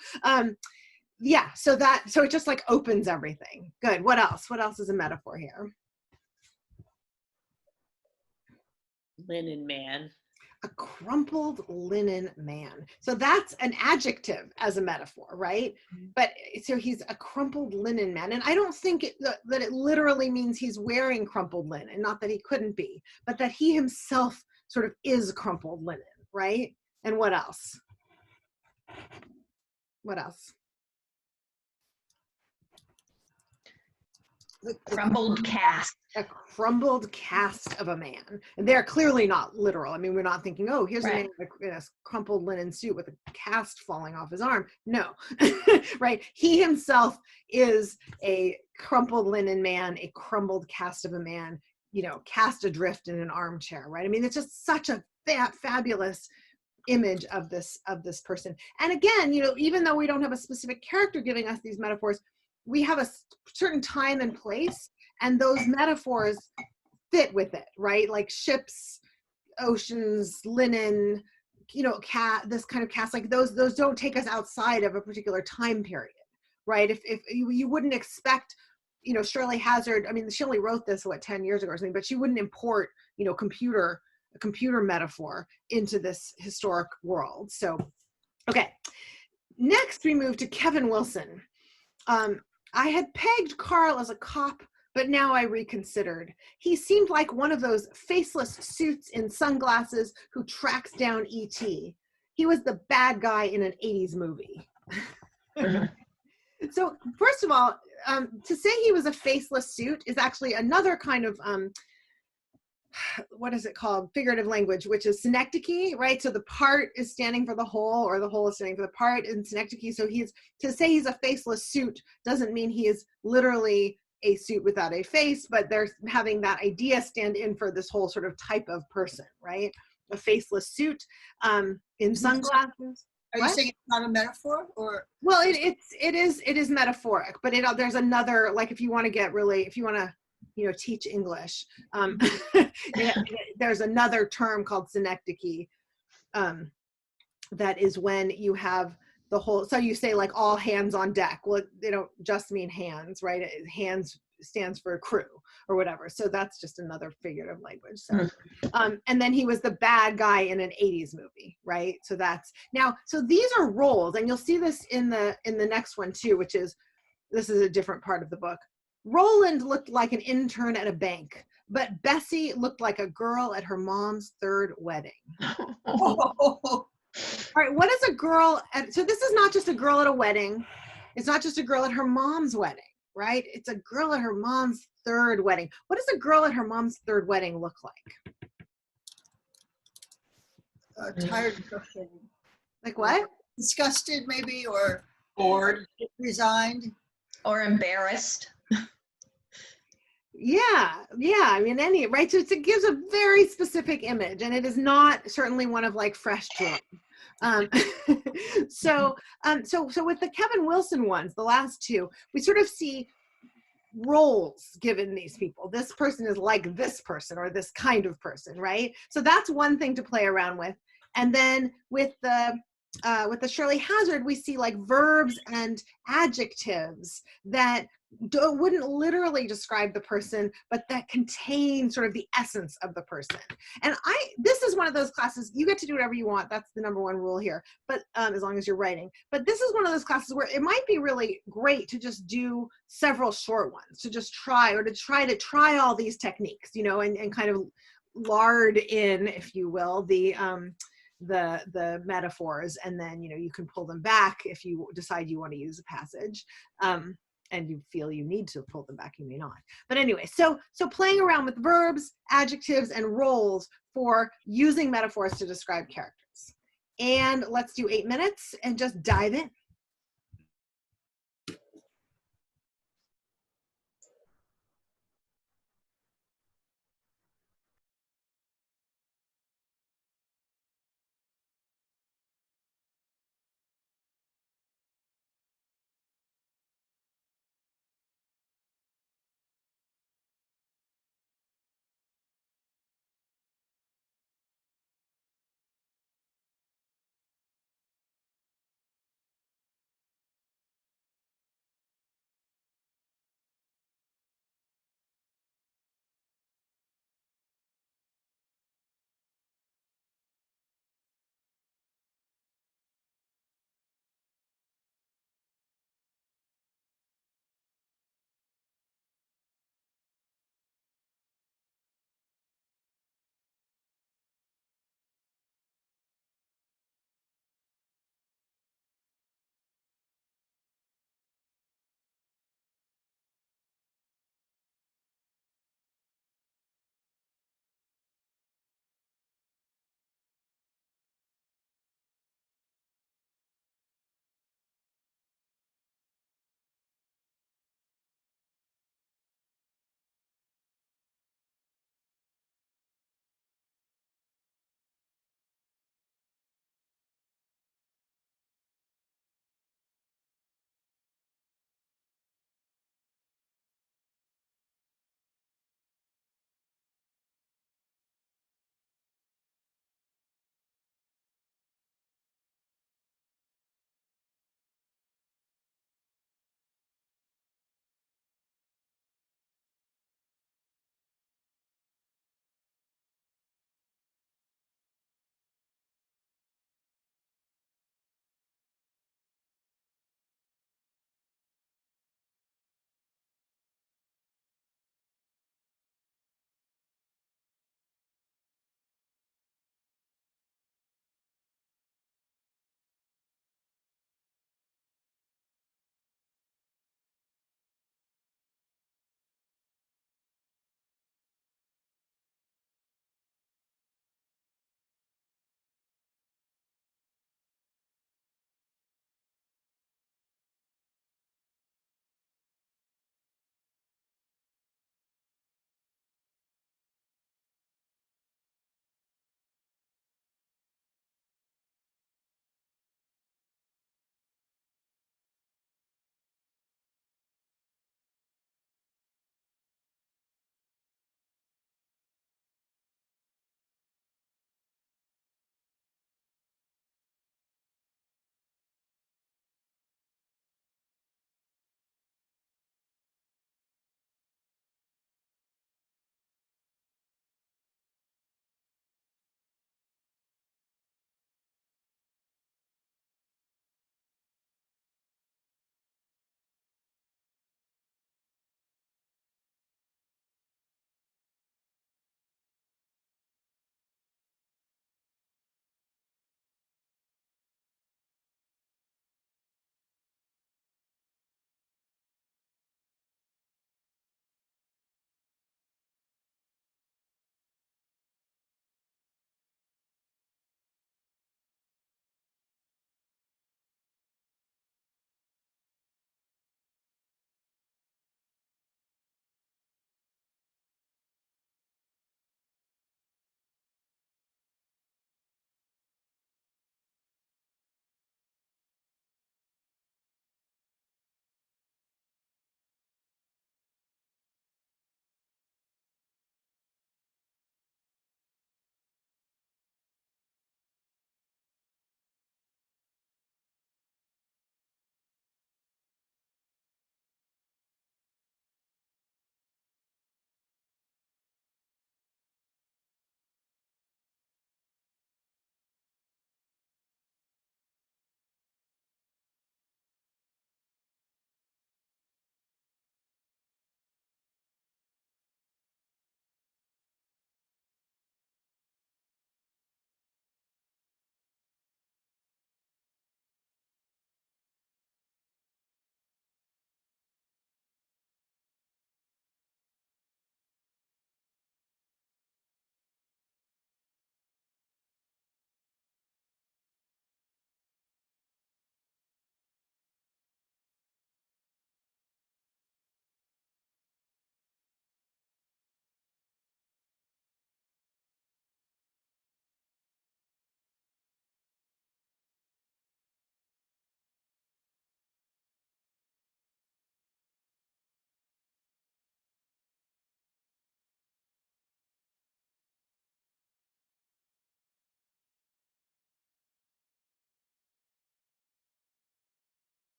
Yeah, so it just like opens everything. Good. What else? What else is a metaphor here? Linen man. A crumpled linen man. So that's an adjective as a metaphor, right? But so he's a crumpled linen man. And I don't think that it literally means he's wearing crumpled linen, not that he couldn't be, but that he himself sort of is crumpled linen, right? And what else? What else? The crumbled cast. A crumbled cast of a man. And they're clearly not literal. I mean, we're not thinking, oh, here's a man in a crumpled linen suit with a cast falling off his arm. No, right? He himself is a crumpled linen man, a crumbled cast of a man, cast adrift in an armchair, right? I mean, it's just such a fabulous image of this person. And again, even though we don't have a specific character giving us these metaphors, we have a certain time and place, and those metaphors fit with it, right? Like ships, oceans, linen, this kind of cast, like those don't take us outside of a particular time period, right? If you wouldn't expect, Shirley Hazard, I mean, she only wrote this 10 years ago or something, but she wouldn't import, a computer metaphor into this historic world. So, okay. Next, we move to Kevin Wilson. I had pegged Carl as a cop, but now I reconsidered. He seemed like one of those faceless suits in sunglasses who tracks down E.T. He was the bad guy in an 80s movie. So first of all, to say he was a faceless suit is actually another kind of, what is it called? Figurative language, which is synecdoche, right? So the part is standing for the whole, or the whole is standing for the part in synecdoche. So to say he's a faceless suit doesn't mean he is literally a suit without a face, but they're having that idea stand in for this whole sort of type of person, right? A faceless suit in sunglasses. Are you saying it's not a metaphor, or? Well, it is metaphoric, but there's another, like if you want to teach English, there's another term called synecdoche, that is when you have the whole, so you say like all hands on deck. Well, they don't just mean hands, right? Hands stands for crew or whatever. So that's just another figurative language. So, and then he was the bad guy in an 80s movie, right? So so these are roles, and you'll see this in the next one too, which is, this is a different part of the book. Roland looked like an intern at a bank, but Bessie looked like a girl at her mom's third wedding. All right, what is a girl so this is not just a girl at a wedding. It's not just a girl at her mom's wedding, right? It's a girl at her mom's third wedding. What does a girl at her mom's third wedding look like? Tired and frustrated. Like what? Disgusted maybe, or bored, resigned. Or embarrassed. Yeah. I mean, right? So it gives a very specific image, and it is not certainly one of like fresh joy. So with the Kevin Wilson ones, the last two, we sort of see roles given these people. This person is like this person, or this kind of person, right? So that's one thing to play around with. And then with the with the Shirley Hazard, we see like verbs and adjectives that wouldn't literally describe the person, but that contain sort of the essence of the person. And this is one of those classes, you get to do whatever you want. That's the number one rule here, but as long as you're writing. But this is one of those classes where it might be really great to just do several short ones, to just try, or to try all these techniques, you know, and kind of lard in, if you will, the metaphors, and then, you know, you can pull them back if you decide you want to use a passage, and you feel you need to pull them back, you may not. But anyway, so playing around with verbs, adjectives, and roles for using metaphors to describe characters. And let's do 8 minutes and just dive in.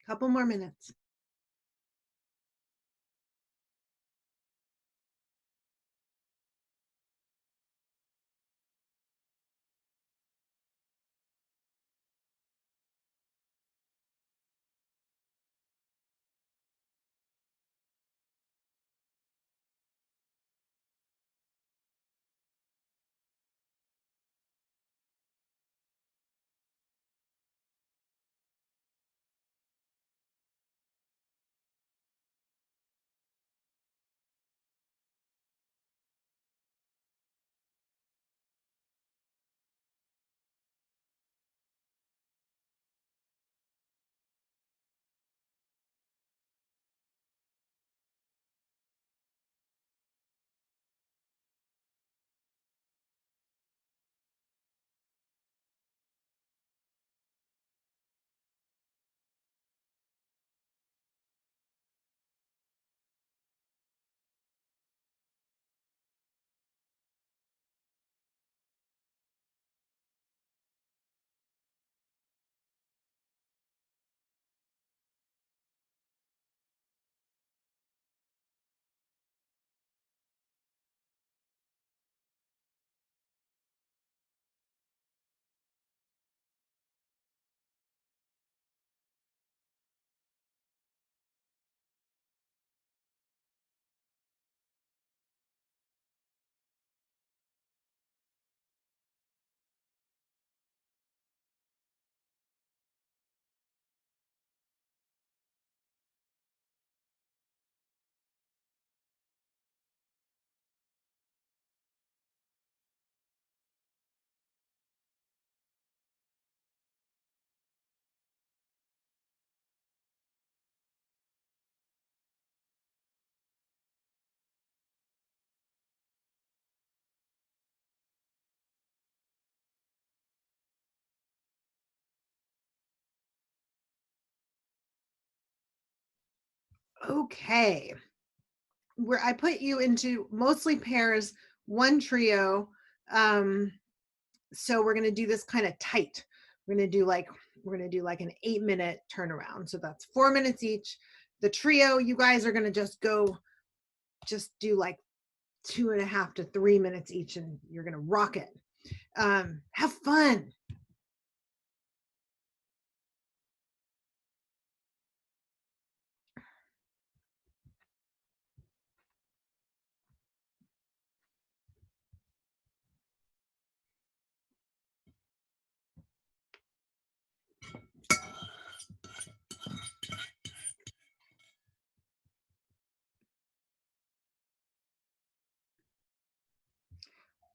Couple more minutes. Okay. Where I put you into mostly pairs, one trio. So we're going to do this kind of tight. We're going to do like an 8-minute turnaround. So that's 4 minutes each. The trio, you guys are going to just do like 2.5 to 3 minutes each, and you're going to rock it. Have fun.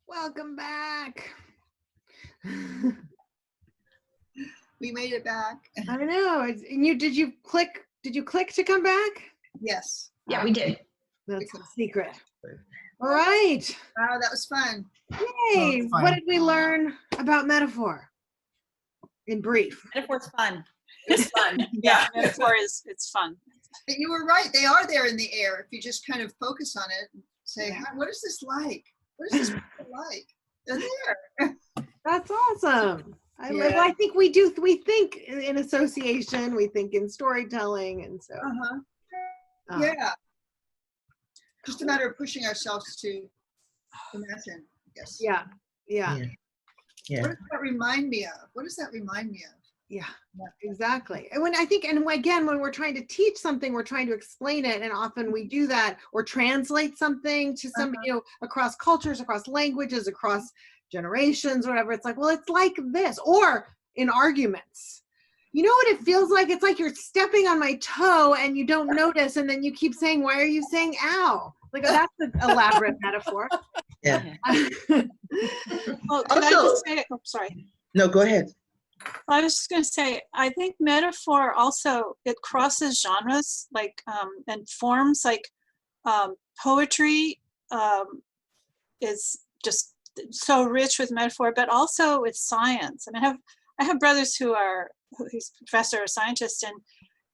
Welcome back. We made it back. I know. And did you click to come back? Yes. Yeah, we did. That's the secret. All right. Wow, that was fun. Yay. What did we learn about metaphor? In brief. Metaphor's fun. It's fun. Yeah, metaphor it's fun. But you were right. They are there in the air. If you just kind of focus on it and say, what is this like? What is this like? They're there. That's awesome. I think we think in association, we think in storytelling, and so. Yeah. Just a matter of pushing ourselves to imagine. Yes. Yeah. What does that remind me of? Yeah, exactly. And when we're trying to teach something, we're trying to explain it, and often we do that or translate something to somebody, across cultures, across languages, across generations, whatever. It's like, well, it's like this. Or in arguments, you know what it feels like? It's like you're stepping on my toe and you don't notice, and then you keep saying, "Why are you saying ow?" Like, that's an elaborate metaphor. Yeah. Well, can I just say, sorry. No, go ahead. I was just going to say, I think metaphor also, it crosses genres, like, and forms, like poetry is just so rich with metaphor, but also with science. I mean, I have brothers he's a professor or scientist,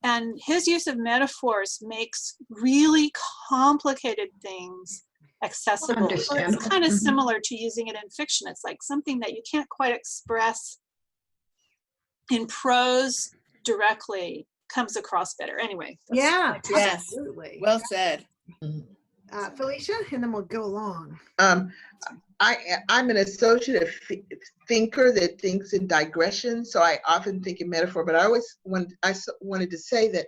and his use of metaphors makes really complicated things accessible. So it's kind of similar to using it in fiction. It's like something that you can't quite express in prose directly. comes across better. Anyway. Yeah, Yes. absolutely. Well said. Felicia, and then we'll go along. I'm an associative thinker that thinks in digression, so I often think in metaphor, but I always wanted to say that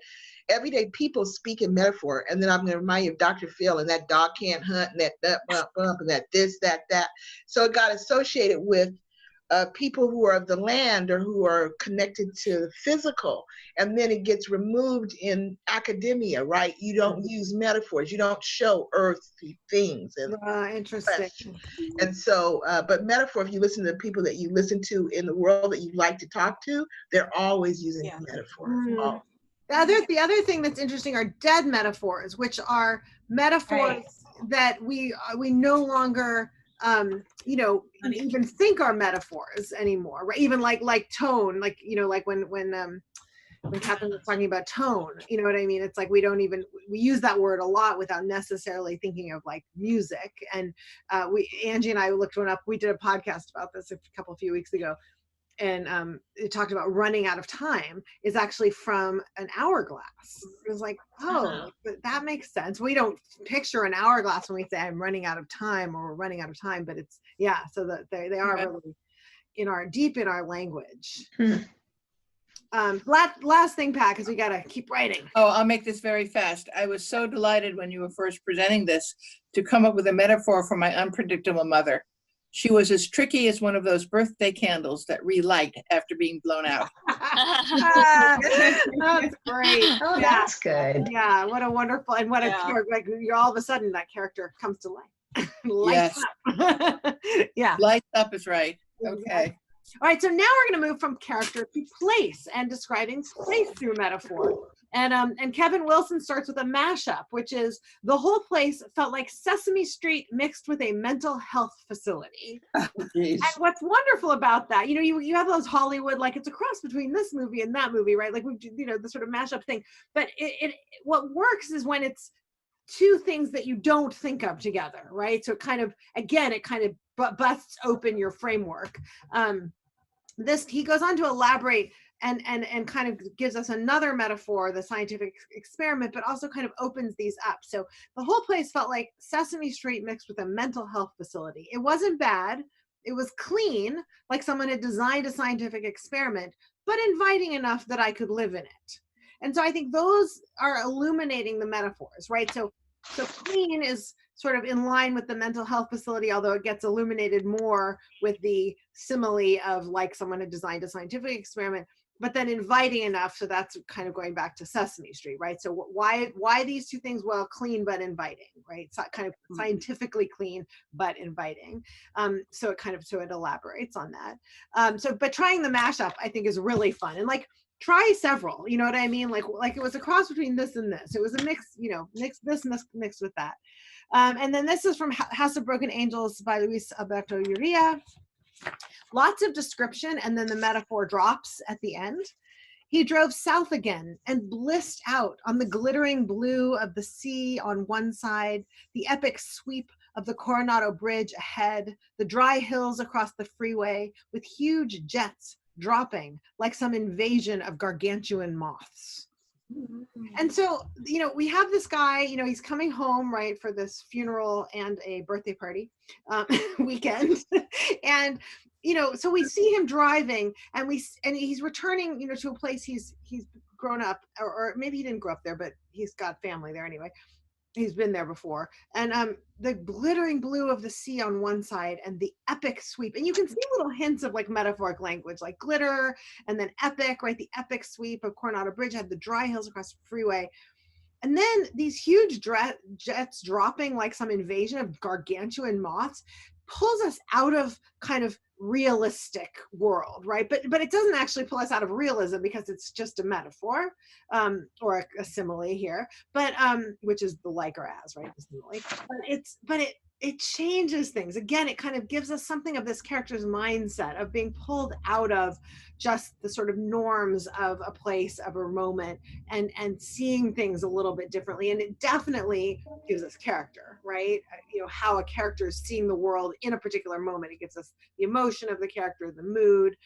everyday people speak in metaphor, and then I'm going to remind you of Dr. Phil and that dog can't hunt and that bump, and that this, that. So it got associated with people who are of the land or who are connected to the physical, and then it gets removed in academia, right? You don't use metaphors, you don't show earthly things and interesting. and so but metaphor, if you listen to the people that you listen to in the world that you like to talk to, they're always using metaphor. The other thing that's interesting are dead metaphors, which are metaphors that we no longer even think are metaphors anymore, right? Even like tone, like like when Catherine was talking about tone, you know what I mean? It's like we use that word a lot without necessarily thinking of like music. And Angie and I looked one up. We did a podcast about this a few weeks ago, and it talked about running out of time is actually from an hourglass. It was like, that makes sense. We don't picture an hourglass when we say I'm running out of time or we're running out of time, but it's so that they are really deep in our language. Last thing, Pat, because we gotta keep writing. Oh, I'll make this very fast. I was so delighted when you were first presenting this to come up with a metaphor for my unpredictable mother. She was as tricky as one of those birthday candles that relight after being blown out. That's great. Oh, that's good. Yeah, what a wonderful, and what like you're all of a sudden that character comes to life. Lights up. Yeah. Lights up is right. Okay. All right, so now we're going to move from character to place and describing place through metaphor. And Kevin Wilson starts with a mashup, which is the whole place felt like Sesame Street mixed with a mental health facility. And what's wonderful about that, you have those Hollywood, like it's a cross between this movie and that movie, right? Like the sort of mashup thing. But what works is when it's two things that you don't think of together, right? So it kind of busts open your framework. He goes on to elaborate and kind of gives us another metaphor, the scientific experiment, but also kind of opens these up. So the whole place felt like Sesame Street mixed with a mental health facility. It wasn't bad. It was clean, like someone had designed a scientific experiment, but inviting enough that I could live in it. And so I think those are illuminating the metaphors, right? So clean is sort of in line with the mental health facility, although it gets illuminated more with the simile of like someone had designed a scientific experiment, but then inviting enough. So that's kind of going back to Sesame Street, right? So why these two things? Well, clean but inviting, right? So kind of scientifically clean but inviting. So it elaborates on that. But trying the mashup, I think, is really fun. And like, try several, you know what I mean? Like it was a cross between this and this. It was a mix, mix this and this mixed with that. And then this is from House of Broken Angels by Luis Alberto Urrea. Lots of description, and then the metaphor drops at the end. He drove south again and blissed out on the glittering blue of the sea on one side, the epic sweep of the Coronado Bridge ahead, the dry hills across the freeway with huge jets dropping like some invasion of gargantuan moths. And so, we have this guy, he's coming home, right, for this funeral and a birthday party weekend. And, so we see him driving and he's returning, to a place he's grown up, or maybe he didn't grow up there, but he's got family there anyway. He's been there before. And the glittering blue of the sea on one side and the epic sweep. And you can see little hints of like metaphoric language, like glitter and then epic, right? The epic sweep of Coronado Bridge had the dry hills across the freeway. And then these huge jets dropping like some invasion of gargantuan moths pulls us out of kind of realistic world, right? But it doesn't actually pull us out of realism because it's just a metaphor, or a simile here, but which is the like or as, right? The simile. But it changes things. Again, it kind of gives us something of this character's mindset of being pulled out of just the sort of norms of a place, of a moment, and seeing things a little bit differently. And it definitely gives us character, right? How a character is seeing the world in a particular moment. It gives us the emotion of the character, the mood.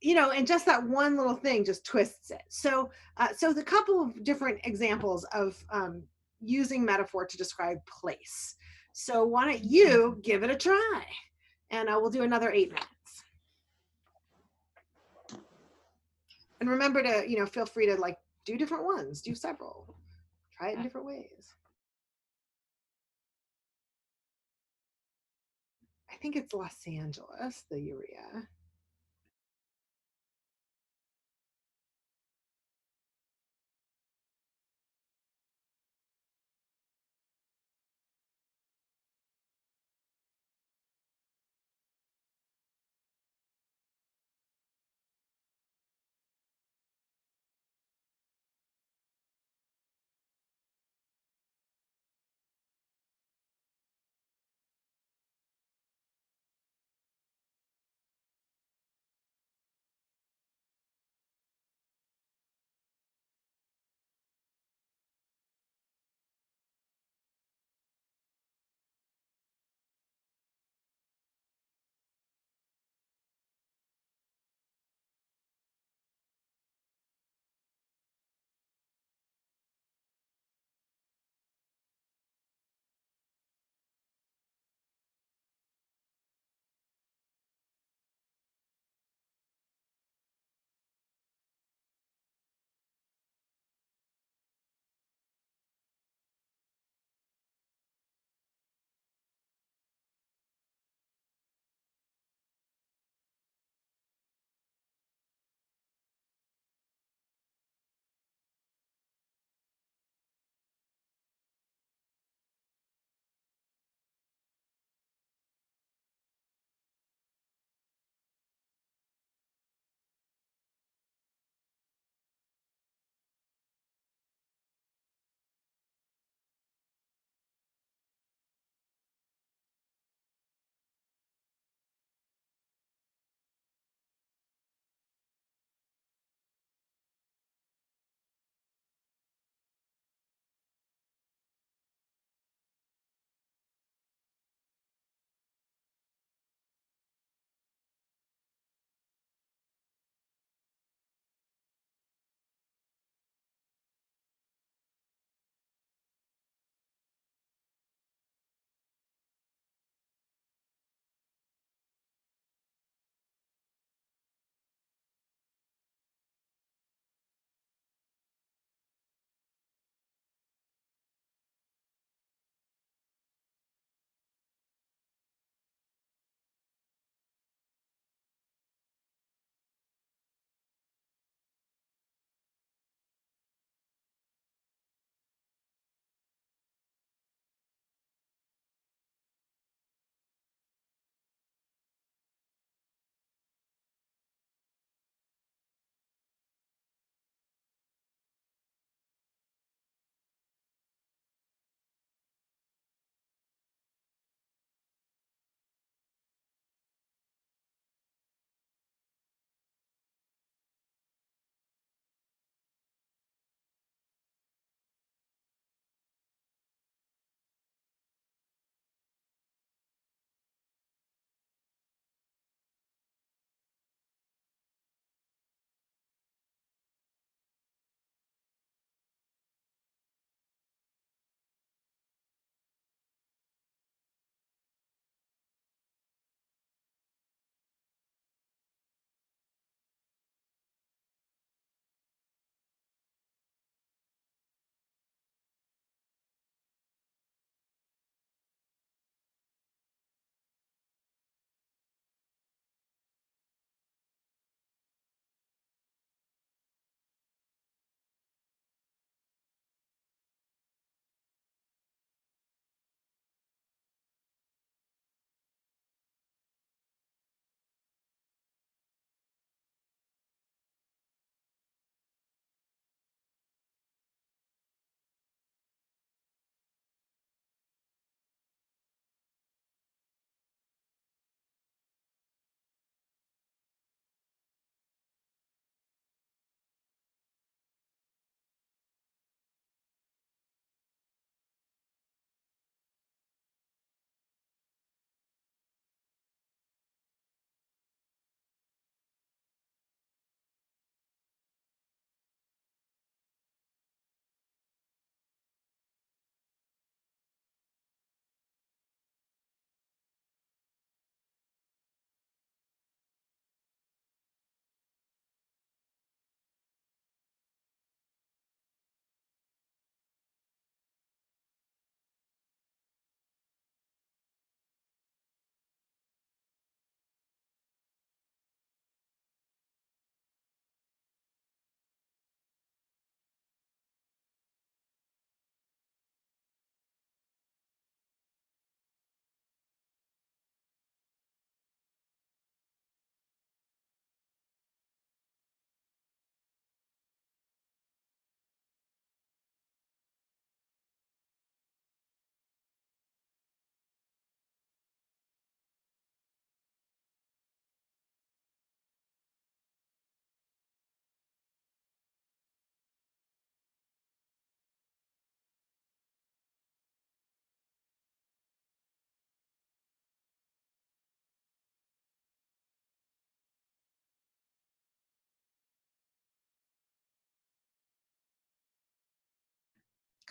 you know, and just that one little thing just twists it. So, so the couple of different examples of using metaphor to describe place. So why don't you give it a try? And we'll do another 8 minutes. And remember to, you know, feel free to like do different ones, do several, try it in different ways. I think it's Los Angeles, the urea.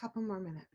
Couple more minutes.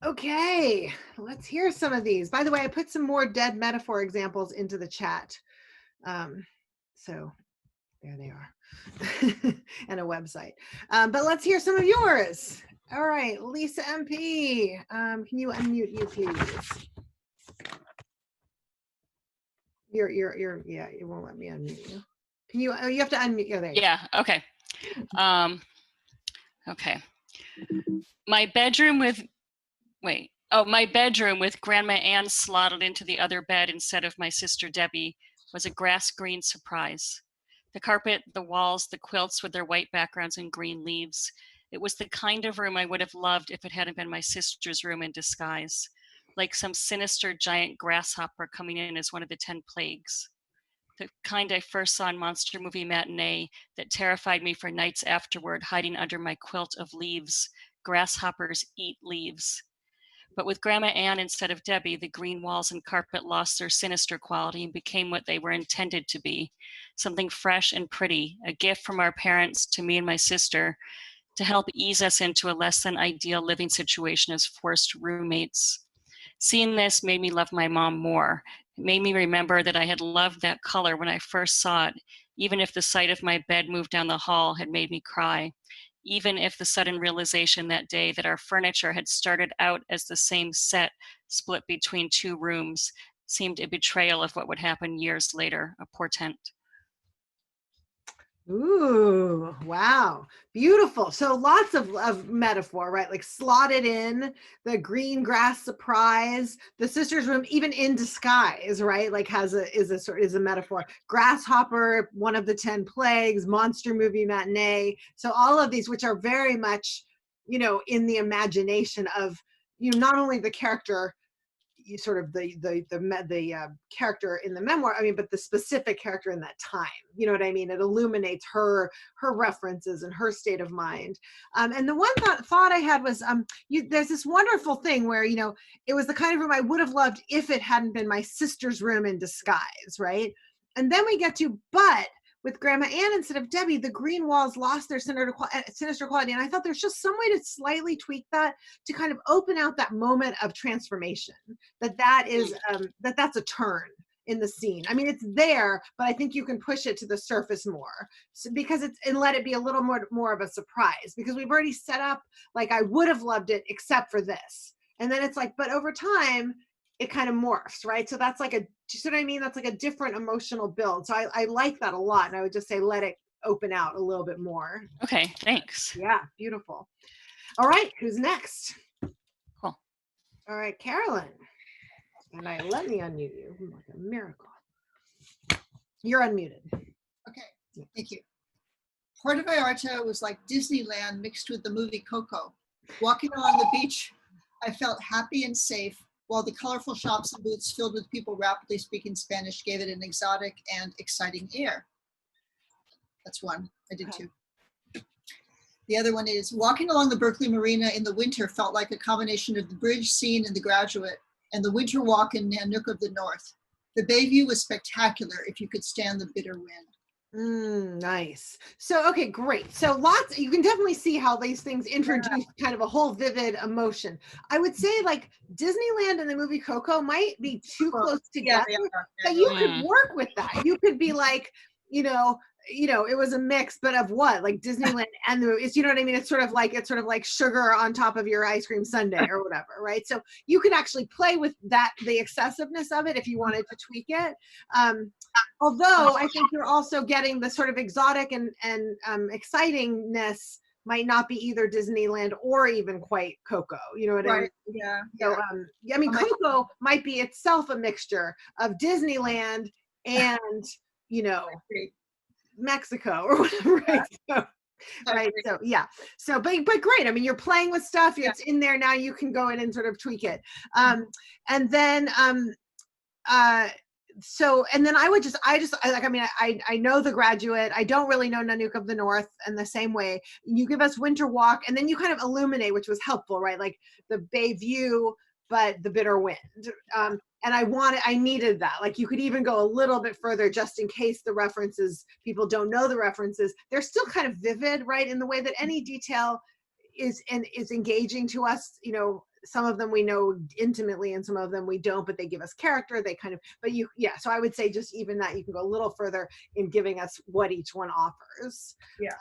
Okay, let's hear some of these. By the way, I put some more dead metaphor examples into the chat. So there they are, and a website. But let's hear some of yours. All right, Lisa MP, can you unmute you, please? Yeah, it won't let me unmute you. Can you, oh, you have to unmute, oh, there you Yeah, okay. Okay. My bedroom with Grandma Ann slotted into the other bed instead of my sister Debbie was a grass green surprise. The carpet, the walls, the quilts with their white backgrounds and green leaves. It was the kind of room I would have loved if it hadn't been my sister's room in disguise, like some sinister giant grasshopper coming in as one of the 10 plagues. The kind I first saw in Monster Movie Matinee that terrified me for nights afterward, hiding under my quilt of leaves. Grasshoppers eat leaves. But with Grandma Ann instead of Debbie, the green walls and carpet lost their sinister quality and became what they were intended to be, something fresh and pretty, a gift from our parents to me and my sister to help ease us into a less than ideal living situation as forced roommates. Seeing this made me love my mom more. It made me remember that I had loved that color when I first saw it, even if the sight of my bed moved down the hall had made me cry. Even if the sudden realization that day that our furniture had started out as the same set split between 2 rooms seemed a betrayal of what would happen years later, a portent. Ooh, wow. Beautiful. So lots of metaphor, right? Like slotted in, the green grass surprise, the sister's room, even in disguise, right? Like is a metaphor. Grasshopper, one of the 10 plagues, Monster Movie Matinee. So all of these, which are very much, in the imagination of, not only the character, sort of the character in the memoir, but the specific character in that time, you know what I mean? It illuminates her references and her state of mind. And the one thought I had was, there's this wonderful thing where, it was the kind of room I would have loved if it hadn't been my sister's room in disguise, right? And then we get to, but with Grandma Ann instead of Debbie, the green walls lost their sinister quality. And I thought there's just some way to slightly tweak that to kind of open out that moment of transformation, that is, that's a turn in the scene. I mean, it's there, but I think you can push it to the surface more, because and let it be a little more of a surprise, because we've already set up, like, I would have loved it except for this. And then it's like, but over time, it kind of morphs, right? So that's like do you see what I mean? That's like a different emotional build. So I like that a lot. And I would just say, let it open out a little bit more. Okay, thanks. Yeah, beautiful. All right, who's next? Cool. All right, Carolyn. And let me unmute you. Like a miracle. You're unmuted. Okay, thank you. Puerto Vallarta was like Disneyland mixed with the movie Coco. Walking along the beach, I felt happy and safe, while the colorful shops and booths filled with people rapidly speaking Spanish gave it an exotic and exciting air. That's one. I did two. The other one is walking along the Berkeley Marina in the winter felt like a combination of the bridge scene in The Graduate and the winter walk in Nanook of the North. The bay view was spectacular if you could stand the bitter wind. Nice. So, okay, great. So you can definitely see how these things introduce kind of a whole vivid emotion. I would say like Disneyland and the movie Coco might be too close together, but you could work with that. You could be like, it was a mix, but of what? Like Disneyland and the movies, you know what I mean? It's sort of like sugar on top of your ice cream sundae or whatever, right? So you could actually play with that, the excessiveness of it if you wanted to tweak it. Although I think you're also getting the sort of exotic and excitingness might not be either Disneyland or even quite Coco. You know what I mean? Yeah. So, I mean, Coco might be itself a mixture of Disneyland and, Mexico or whatever. Right? So, right. So yeah. So, but great. I mean, you're playing with stuff. It's in there now. You can go in and sort of tweak it. And then, so, and then I know The Graduate. I don't really know Nanook of the North in the same way. You give us Winter Walk, and then you kind of illuminate, which was helpful, right? Like the bay view, but the bitter wind. And I needed that. Like you could even go a little bit further just in case the references, people don't know the references. They're still kind of vivid, right? In the way that any detail is engaging to us. Some of them we know intimately and some of them we don't, but they give us character. They kind of, so I would say just even that you can go a little further in giving us what each one offers. Yeah.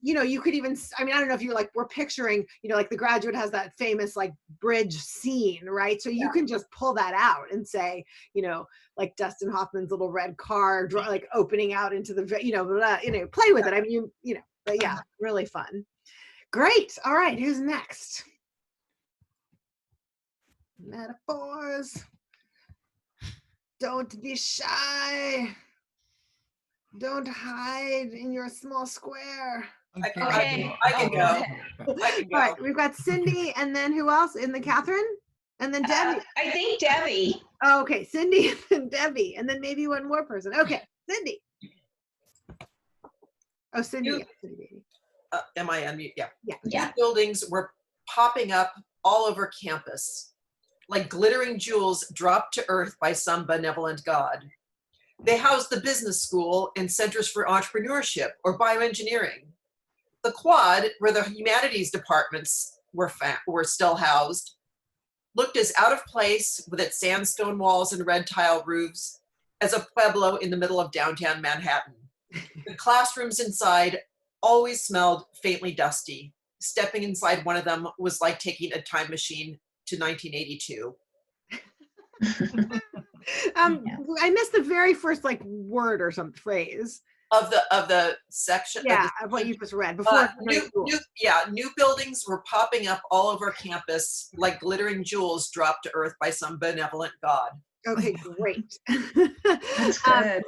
You could even, I don't know if you we're picturing, like The Graduate has that famous like bridge scene, right? So you can just pull that out and say, like Dustin Hoffman's little red car, like opening out into the, play with it. But yeah, really fun. Great. All right. Who's next? Metaphors. Don't be shy. Don't hide in your small square. I can go. All right, we've got Cindy, and then who else? And then Catherine, and then Debbie. I think Debbie. Oh, okay, Cindy and then Debbie, and then maybe one more person. Okay, Cindy. Oh, Cindy. Am I unmute? Yeah. Yeah. New buildings were popping up all over campus, like glittering jewels dropped to earth by some benevolent god. They housed the business school and centers for entrepreneurship or bioengineering. The quad, where the humanities departments were still housed, looked as out of place with its sandstone walls and red tile roofs as a pueblo in the middle of downtown Manhattan. The classrooms inside always smelled faintly dusty. Stepping inside one of them was like taking a time machine to 1982. I missed the very first word or some phrase of the section. Of what you just read before. New buildings were popping up all over campus like glittering jewels dropped to earth by some benevolent god. Okay, great. That's good.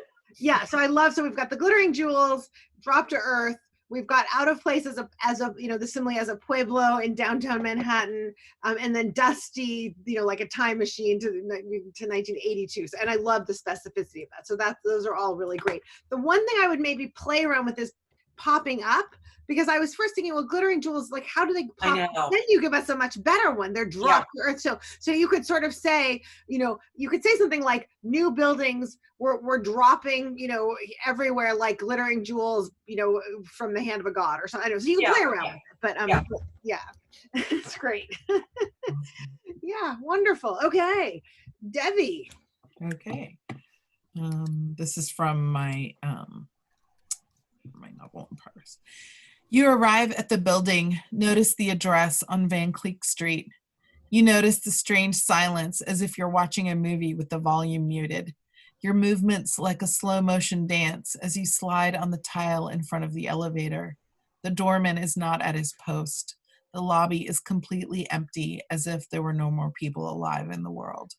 So we've got the glittering jewels dropped to earth. We've got out of place as the simile as a pueblo in downtown Manhattan, and then dusty, like a time machine to 1982. And I love the specificity of that. So those are all really great. The one thing I would maybe play around with is popping up, because I was first thinking, well, glittering jewels, like how do they pop I up? know. Then you give us a much better one. They're dropped to earth. So you could sort of say, you could say something like new buildings were dropping, everywhere like glittering jewels, from the hand of a god or something. I don't know. So you can play around with it, but yeah. It's great. Yeah, wonderful. Okay, Debbie. Okay. This is from my novel in progress. You arrive at the building, notice the address on Van Cleek Street. You notice the strange silence as if you're watching a movie with the volume muted. Your movements like a slow motion dance as you slide on the tile in front of the elevator. The doorman is not at his post. The lobby is completely empty, as if there were no more people alive in the world.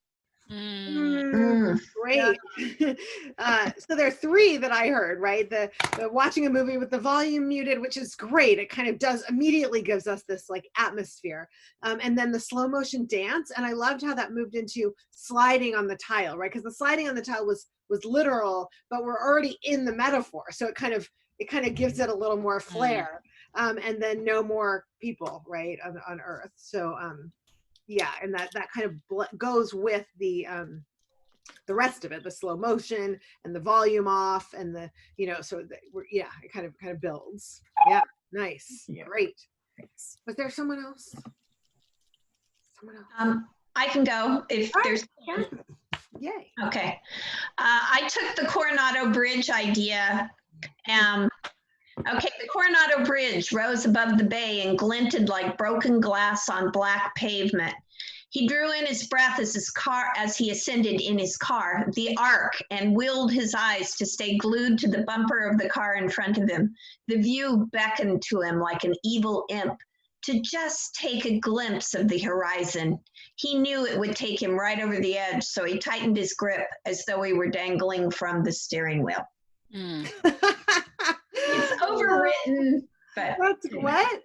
Great. So there are three that I heard, right? The watching a movie with the volume muted, which is great. It kind of immediately gives us this like atmosphere. And then the slow motion dance. And I loved how that moved into sliding on the tile, right? Because the sliding on the tile was literal, but we're already in the metaphor. So it kind of gives it a little more flair. And then no more people, right, on Earth. So yeah, and that kind of goes with the rest of it, the slow motion and the volume off, and the so it kind of builds. Yeah, nice, great. Thanks. Was there someone else? I can go if there's. Yay. Okay, I took the Coronado Bridge idea. Okay, the Coronado Bridge rose above the bay and glinted like broken glass on black pavement. He drew in his breath as he ascended in his car, the Ark, and willed his eyes to stay glued to the bumper of the car in front of him. The view beckoned to him like an evil imp to just take a glimpse of the horizon. He knew it would take him right over the edge, so he tightened his grip as though he were dangling from the steering wheel. It's overwritten, but that's what?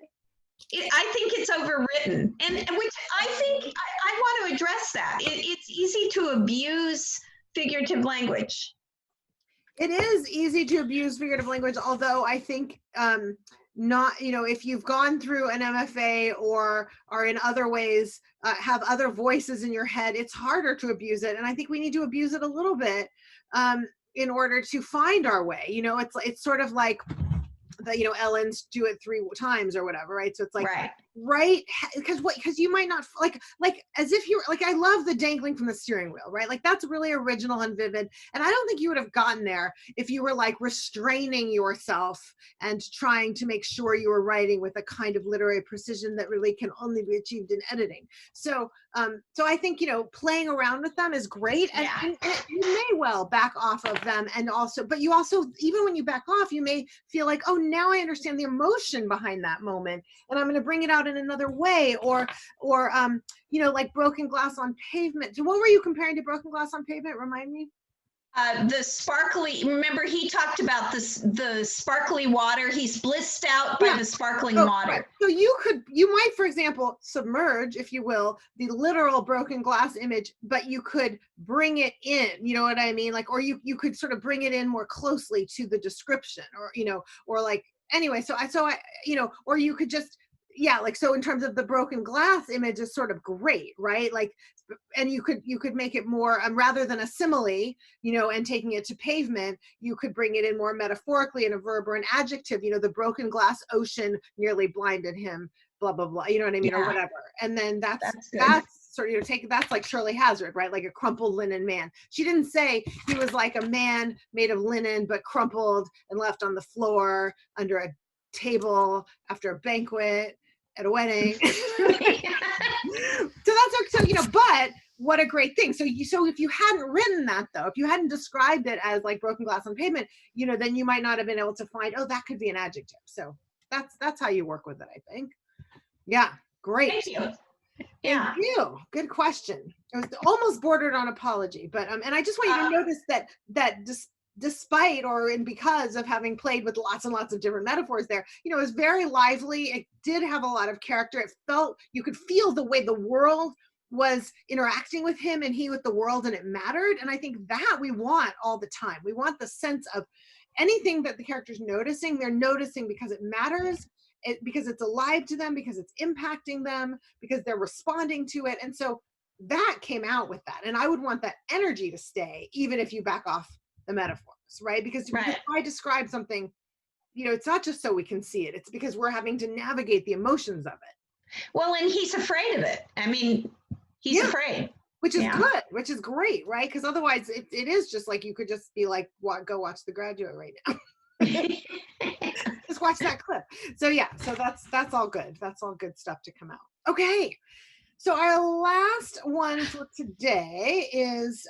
I think it's overwritten, and which I think I want to address that. It's easy to abuse figurative language. It is easy to abuse figurative language, although I think not, if you've gone through an MFA or are in other ways, have other voices in your head, it's harder to abuse it. And I think we need to abuse it a little bit in order to find our way. It's sort of like the Ellen's do it 3 times or whatever, right? So it's like right, because you might not like as if you're like, I love the dangling from the steering wheel, right? Like that's really original and vivid, and I don't think you would have gotten there if you were like restraining yourself and trying to make sure you were writing with a kind of literary precision that really can only be achieved in editing. So I think playing around with them is great, and you may well back off of them, and also, but you also, even when you back off, you may feel like, oh, now I understand the emotion behind that moment, and I'm going to bring it out in another way, or like broken glass on pavement. So what were you comparing to broken glass on pavement? Remind me. The sparkly, remember he talked about the sparkly water. He's blissed out by the sparkling water. Right. So you might, for example, submerge, if you will, the literal broken glass image, but you could bring it in, you know what I mean? Like, or you could sort of bring it in more closely to the description, or like, anyway, so I, or you could just, like, so in terms of the broken glass image is sort of great, right? Like, and you could make it more, rather than a simile, and taking it to pavement, you could bring it in more metaphorically in a verb or an adjective, the broken glass ocean nearly blinded him, blah, blah, blah, you know what I mean? Or whatever. And then that's sort of, that's like Shirley Hazard, right? Like a crumpled linen man. She didn't say he was like a man made of linen, but crumpled and left on the floor under a table after a banquet at a wedding. But what a great thing. So if you hadn't written that, though, if you hadn't described it as like broken glass on pavement, then you might not have been able to find, oh, that could be an adjective. So that's how you work with it, I think. Yeah, great. Thank you. Thank you. Good question. It was almost bordered on apology, but and I just want you to notice that despite and because of having played with lots and lots of different metaphors there, it was very lively. It did have a lot of character. It felt, you could feel the way the world was interacting with him and he with the world, and it mattered. And I think that we want all the time. We want the sense of anything that the character's noticing, they're noticing because it matters, because it's alive to them, because it's impacting them, because they're responding to it. And so that came out with that. And I would want that energy to stay, even if you back off the metaphors, right? Because if I describe something, it's not just so we can see it, it's because we're having to navigate the emotions of it. Well, and he's afraid of it. I mean, he's afraid. Which is good, which is great, right? Because otherwise it is just like, you could just be like, go watch The Graduate right now. Just watch that clip. So yeah, so that's all good. That's all good stuff to come out. Okay. So our last one for today is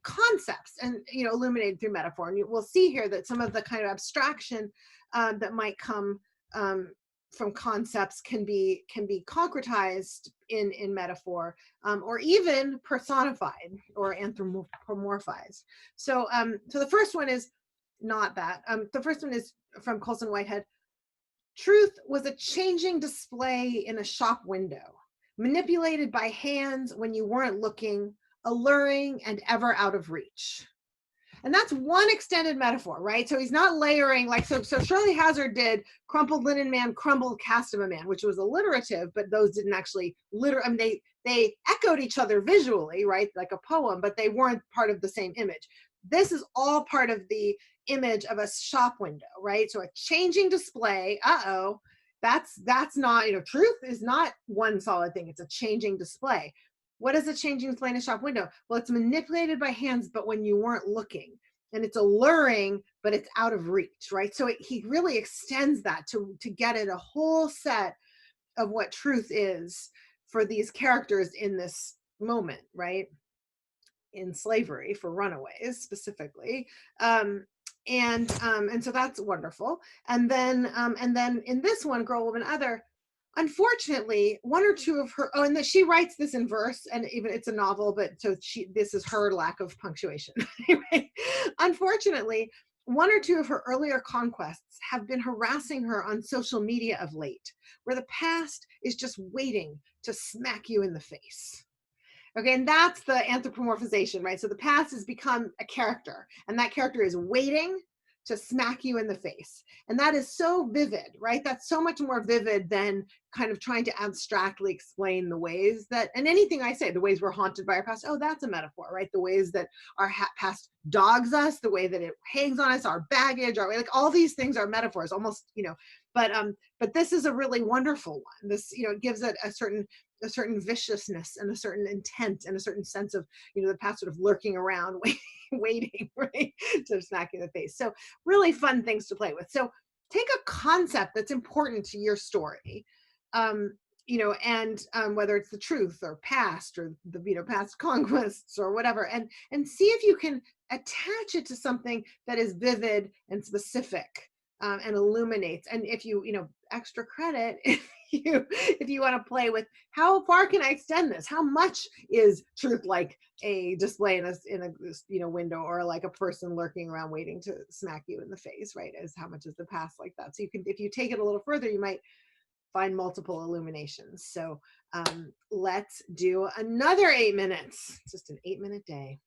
concepts, and illuminated through metaphor. And we'll see here that some of the kind of abstraction that might come from concepts can be concretized in metaphor, or even personified or anthropomorphized. So so the first one is not that. The first one is from Colson Whitehead. Truth was a changing display in a shop window, manipulated by hands when you weren't looking, alluring and ever out of reach. And that's one extended metaphor, right? So he's not layering, like, so Shirley Hazard did crumpled linen man, crumbled cast of a man, which was alliterative, but those didn't actually I mean, they echoed each other visually, right? Like a poem, but they weren't part of the same image. This is all part of the image of a shop window, right? So a changing display, that's not, truth is not one solid thing. It's a changing display. What is a changing display in a shop window? Well, it's manipulated by hands, but when you weren't looking. And it's alluring, but it's out of reach, right? So he really extends that to get at a whole set of what truth is for these characters in this moment, right? In slavery, for runaways specifically. And so that's wonderful. And then in this one, Girl, Woman, Other, unfortunately, one or two of her, and she writes this in verse, and even it's a novel, but so this is her lack of punctuation. Anyway, unfortunately, one or two of her earlier conquests have been harassing her on social media of late, where the past is just waiting to smack you in the face. Okay, and that's the anthropomorphization, right? So the past has become a character, and that character is waiting to smack you in the face. And that is so vivid, right? That's so much more vivid than kind of trying to abstractly explain the ways that, and anything I say, the ways we're haunted by our past, that's a metaphor, right? The ways that our past dogs us, the way that it hangs on us, our baggage, like all these things are metaphors, almost, but this is a really wonderful one. This, it gives it a certain viciousness and a certain intent and a certain sense of, the past sort of lurking around, waiting, right, to smack you in the face. So really fun things to play with. So take a concept that's important to your story, and whether it's the truth or past or the past conquests or whatever, and see if you can attach it to something that is vivid and specific, and illuminates. And if you extra credit, if you want to play with how far can I extend this? How much is truth like a display in a window, or like a person lurking around waiting to smack you in the face, right? As how much is the past like that? So you can, if you take it a little further, you might find multiple illuminations. So let's do another 8 minutes. It's just an 8-minute day.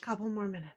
Couple more minutes.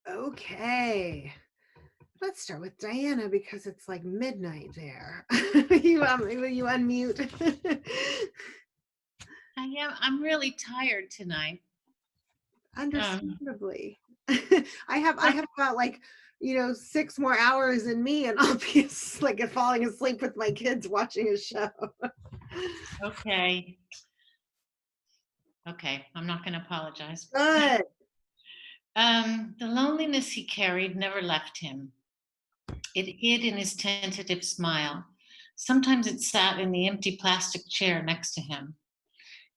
Okay. Let's start with Diana because it's like midnight there. Will you unmute? I'm really tired tonight. Understandably. I have about like 6 more hours in me and I'll be like falling asleep with my kids watching a show. Okay. I'm not going to apologize. Good. The loneliness he carried never left him. It hid in his tentative smile. Sometimes it sat in the empty plastic chair next to him.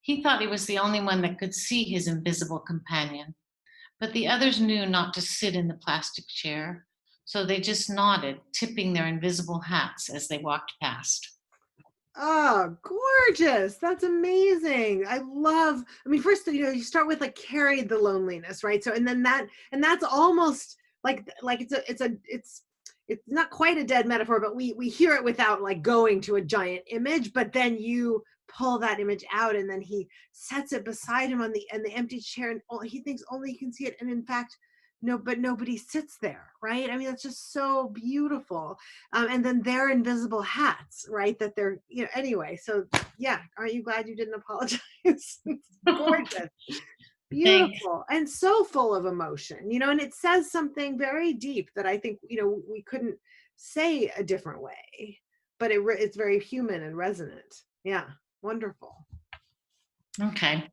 He thought he was the only one that could see his invisible companion, but the others knew not to sit in the plastic chair, so they just nodded, tipping their invisible hats as they walked past. Oh, gorgeous. That's amazing. I mean, first, you start with like carried the loneliness, right? So, and then that's almost like it's not quite a dead metaphor, but we hear it without like going to a giant image, but then you pull that image out and then he sets it beside him on the empty chair and he thinks only he can see it. And in fact, but nobody sits there, right? I mean, that's just so beautiful. And then their invisible hats, right? That they're, anyway. So yeah, aren't you glad you didn't apologize? It's gorgeous. Beautiful. And so full of emotion, and it says something very deep that I think, we couldn't say a different way, but it's very human and resonant. Yeah. Wonderful. Okay.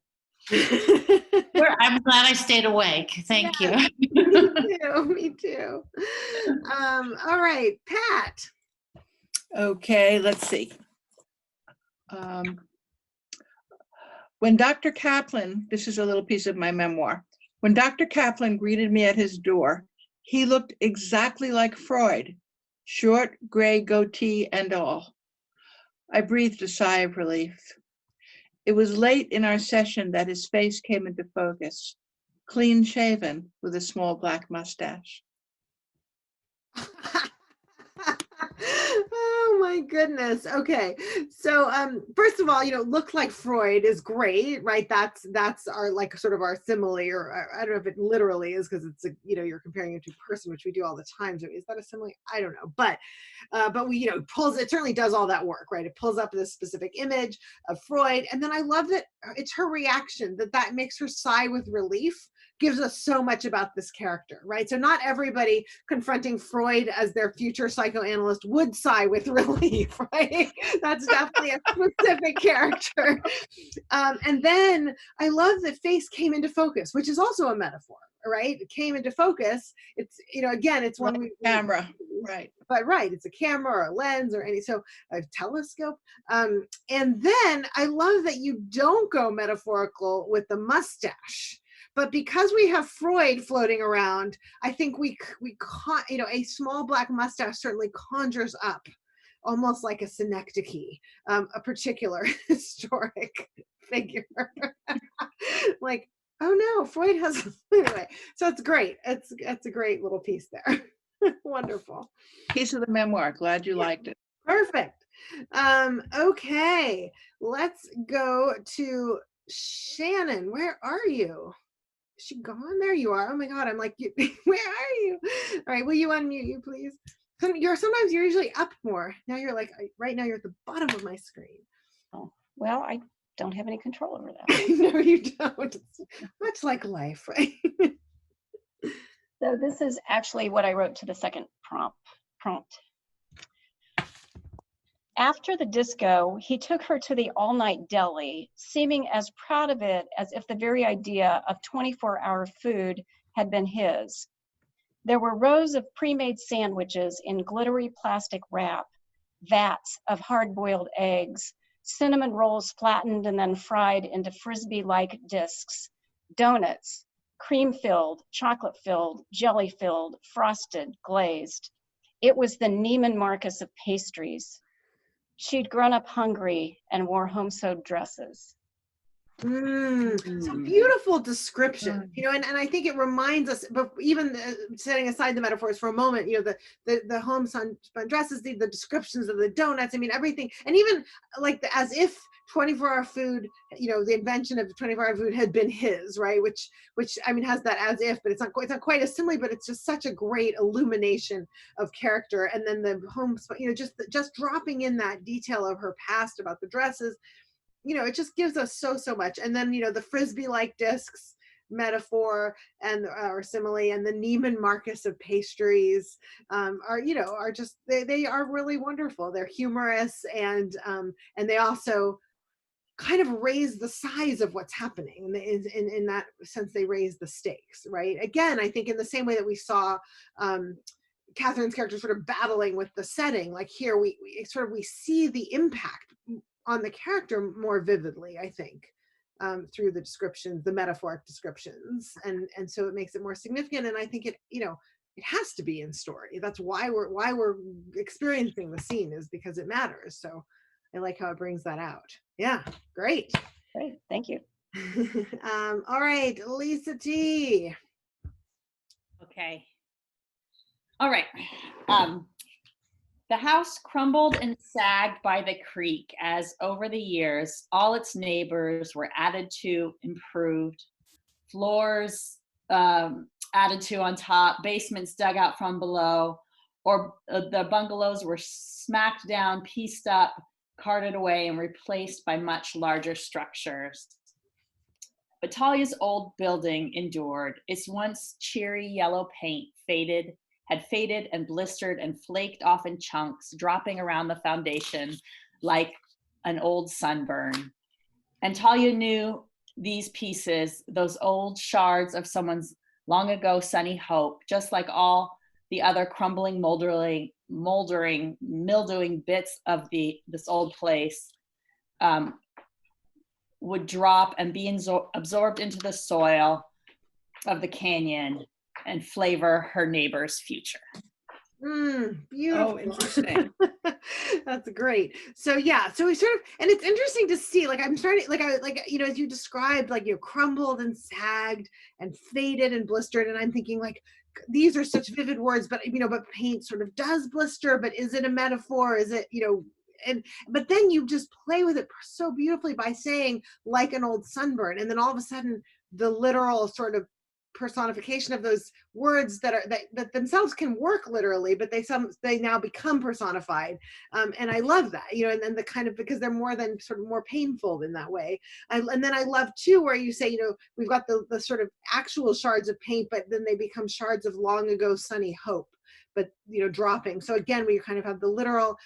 I'm glad I stayed awake. Thank you. Me too. All right, Pat. Okay, let's see. When Dr. Kaplan, this is a little piece of my memoir. When Dr. Kaplan greeted me at his door, he looked exactly like Freud, short, gray goatee and all. I breathed a sigh of relief. It was late in our session that his face came into focus, clean shaven with a small black mustache. goodness. Okay. So first of all, look like Freud is great, right? That's our like sort of our simile, or I don't know if it literally is because it's you're comparing it to a person, which we do all the time. So is that a simile? I don't know. But we it certainly does all that work, right? It pulls up this specific image of Freud. And then I love that it's her reaction that makes her sigh with relief, gives us so much about this character, right? So not everybody confronting Freud as their future psychoanalyst would sigh with relief, right? That's definitely a specific character. And then I love that face came into focus, which is also a metaphor, right? It came into focus. It's, again, it's one camera, right? But right, it's a camera or a lens or a telescope. And then I love that you don't go metaphorical with the mustache. But because we have Freud floating around, I think a small black mustache certainly conjures up almost like a synecdoche, a particular historic figure. Like, oh no, Freud has, anyway, so it's great. It's a great little piece there. Wonderful. Piece of the memoir. Glad you liked it. Perfect. Okay, let's go to Shannon. Where are you? Is she gone? There you are. Oh my God, I'm like, where are you? All right, will you unmute you, please? Sometimes you're usually up more. Now you're like, right now you're at the bottom of my screen. Oh, well, I don't have any control over that. No, you don't. It's much like life, right? So this is actually what I wrote to the second prompt. After the disco, he took her to the all-night deli, seeming as proud of it as if the very idea of 24-hour food had been his. There were rows of pre-made sandwiches in glittery plastic wrap, vats of hard-boiled eggs, cinnamon rolls flattened and then fried into frisbee-like discs, donuts, cream-filled, chocolate-filled, jelly-filled, frosted, glazed. It was the Neiman Marcus of pastries. She'd grown up hungry and wore home-sewed dresses. It's a beautiful description, and I think it reminds us, but even setting aside the metaphors for a moment, the homespun dresses, the descriptions of the donuts, I mean, everything, and even like as if 24-hour food, the invention of 24-hour food had been his, right? Which I mean has that as if, but it's not quite a simile, but it's just such a great illumination of character. And then the homespun, just dropping in that detail of her past about the dresses. It just gives us so much. And then, the Frisbee-like discs metaphor and or simile, and the Neiman Marcus of pastries are just, they are really wonderful. They're humorous, and they also kind of raise the size of what's happening. In that sense, they raise the stakes, right? Again, I think in the same way that we saw Catherine's character sort of battling with the setting, like here we see the impact on the character more vividly, I think, through the descriptions, the metaphoric descriptions, and so it makes it more significant. And I think it has to be in story. That's why we're experiencing the scene, is because it matters. So I like how it brings that out. Yeah, great. Great, thank you. All right, Lisa T. Okay. All right. The house crumbled and sagged by the creek as over the years, all its neighbors were added to, improved, floors added to on top, basements dug out from below, or the bungalows were smacked down, pieced up, carted away, and replaced by much larger structures. But Talia's old building endured. Its once cheery yellow paint had faded and blistered and flaked off in chunks, dropping around the foundation like an old sunburn. And Talia knew these pieces, those old shards of someone's long ago sunny hope, just like all the other crumbling, moldering, mildewing bits of this old place, would drop and be absorbed into the soil of the canyon and flavor her neighbor's future. Beautiful. Oh, interesting. That's great. So yeah, so we sort of, and it's interesting to see, like I'm starting, as you described, crumbled and sagged and faded and blistered, and I'm thinking like, these are such vivid words, but but paint sort of does blister, but is it a metaphor? Is it, but then you just play with it so beautifully by saying like an old sunburn, and then all of a sudden the literal sort of personification of those words that themselves can work literally, but they now become personified, and I love that, and then the kind of, because they're more than sort of more painful in that way. And then I love too where you say, we've got the sort of actual shards of paint, but then they become shards of long ago sunny hope, but dropping. So again, we kind of have the literal,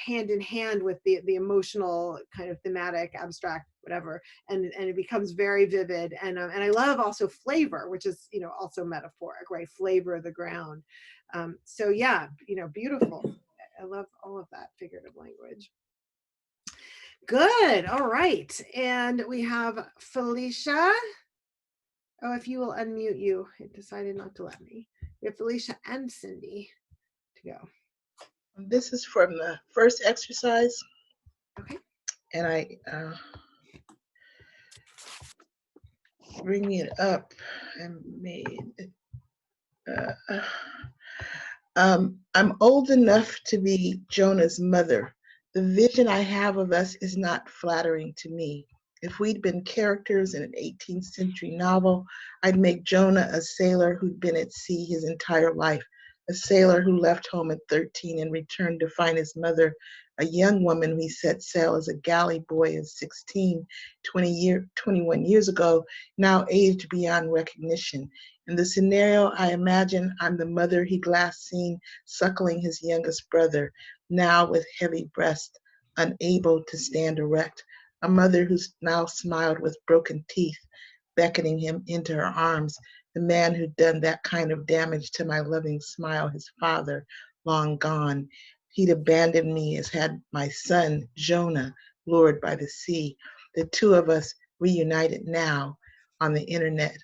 hand in hand with the emotional kind of thematic, abstract, whatever, and it becomes very vivid. And I love also flavor, which is also metaphoric, right? Flavor of the ground. So yeah, beautiful. I love all of that figurative language. Good. All right, and we have Felicia. Oh, if you will unmute you, it decided not to let me. We have Felicia and Cindy to go. This is from the first exercise. Okay. And I bring it up and made it. I'm old enough to be Jonah's mother. The vision I have of us is not flattering to me. If we'd been characters in an 18th century novel, I'd make Jonah a sailor who'd been at sea his entire life, a sailor who left home at 13 and returned to find his mother a young woman who set sail as a galley boy at 16, 21 years ago, now aged beyond recognition. In the scenario, I imagine I'm the mother he'd last seen suckling his youngest brother, now with heavy breast, unable to stand erect, a mother who's now smiled with broken teeth, beckoning him into her arms, the man who'd done that kind of damage to my loving smile, his father, long gone. He'd abandoned me as had my son, Jonah, lured by the sea. The two of us reunited now on the internet.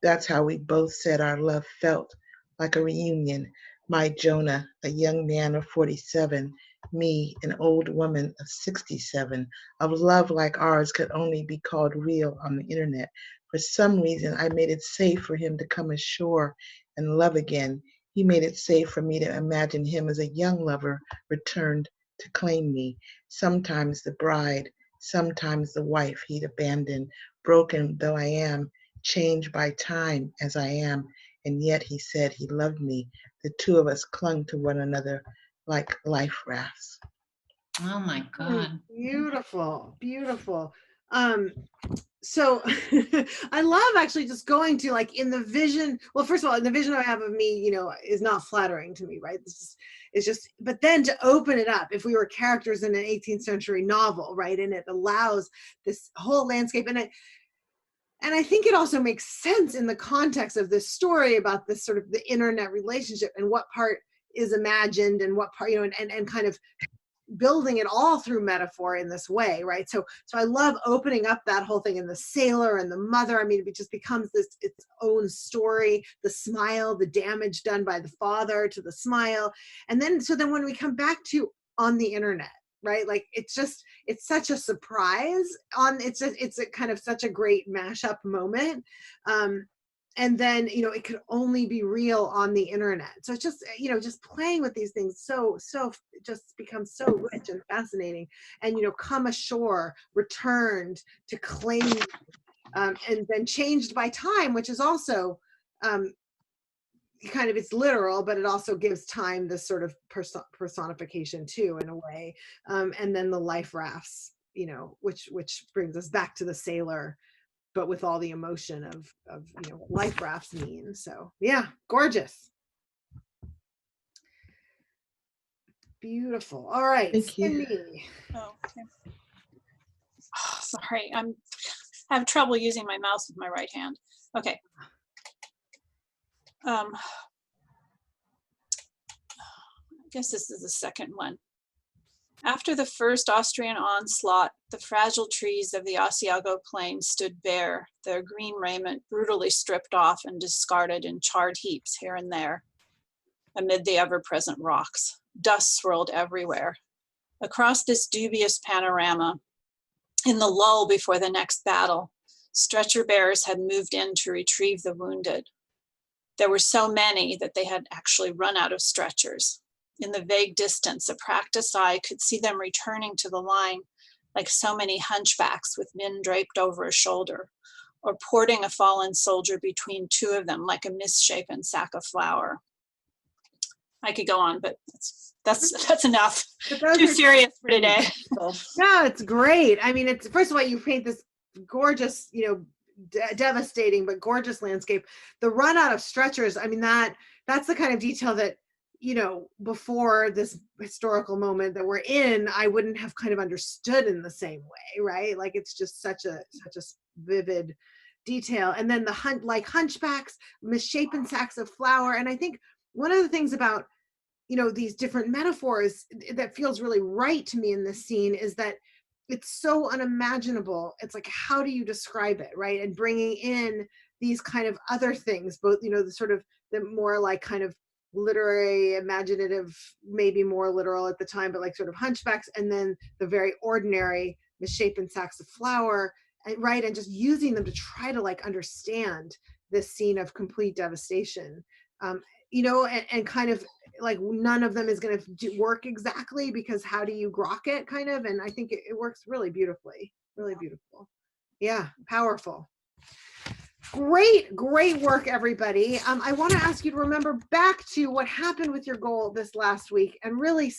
That's how we both said our love felt, like a reunion. My Jonah, a young man of 47, me, an old woman of 67. Of love like ours could only be called real on the internet. For some reason, I made it safe for him to come ashore and love again. He made it safe for me to imagine him as a young lover returned to claim me. Sometimes the bride, sometimes the wife he'd abandoned, broken though I am, changed by time as I am, and yet he said he loved me. The two of us clung to one another like life rafts. Oh my God. Beautiful, beautiful. So I love actually just going to, like, in the vision, well, first of all, in the vision I have of me, is not flattering to me, right? It's just, but then to open it up, if we were characters in an 18th century novel, right? And it allows this whole landscape, and I think it also makes sense in the context of this story about this sort of the internet relationship and what part is imagined and what part, and kind of building it all through metaphor in this way, right? So I love opening up that whole thing, and the sailor and the mother. I mean, it just becomes its own story. The smile, the damage done by the father to the smile, and then when we come back to on the internet, right? Like it's such a surprise it's a kind of such a great mashup moment. And then, it could only be real on the internet. So it's just, just playing with these things so just becomes so rich and fascinating. And, come ashore, returned to claim, and then changed by time, which is also kind of, it's literal, but it also gives time this sort of personification too, in a way. And then the life rafts, which brings us back to the sailor, but with all the emotion of life rafts mean. So yeah, gorgeous. Beautiful. All right, Thank you. Cindy. Oh, okay. Oh, sorry, I have trouble using my mouse with my right hand. Okay. I guess this is the second one. After the first Austrian onslaught, the fragile trees of the Asiago plain stood bare, their green raiment brutally stripped off and discarded in charred heaps here and there. Amid the ever-present rocks, dust swirled everywhere. Across this dubious panorama, in the lull before the next battle, stretcher bearers had moved in to retrieve the wounded. There were so many that they had actually run out of stretchers. In the vague distance, a practiced eye could see them returning to the line like so many hunchbacks with men draped over a shoulder, or porting a fallen soldier between two of them like a misshapen sack of flour. I could go on, but that's enough. Too serious for today. No, it's great. I mean, it's, first of all, you paint this gorgeous, devastating but gorgeous landscape. The run out of stretchers, I mean, that's the kind of detail that, before this historical moment that we're in, I wouldn't have kind of understood in the same way, right? Like, it's just such a vivid detail. And then the hunchbacks, misshapen sacks of flour. And I think one of the things about, these different metaphors that feels really right to me in this scene is that it's so unimaginable. It's like, how do you describe it, right? And bringing in these kind of other things, both, the sort of the more like kind of literary, imaginative, maybe more literal at the time, but like sort of hunchbacks, and then the very ordinary misshapen sacks of flour, right? And just using them to try to like understand this scene of complete devastation, and kind of like none of them is going to work exactly, because how do you grok it, kind of? And I think it works really beautifully, really beautiful. Yeah, powerful. Great work, everybody. I want to ask you to remember back to what happened with your goal this last week, and really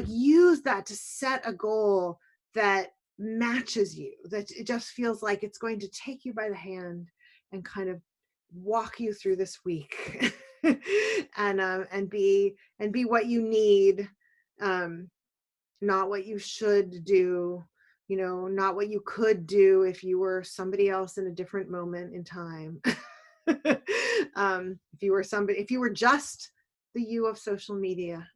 use that to set a goal that matches you, that it just feels like it's going to take you by the hand and kind of walk you through this week and be what you need, not what you should do, not what you could do if you were somebody else in a different moment in time. If you were just the you of social media,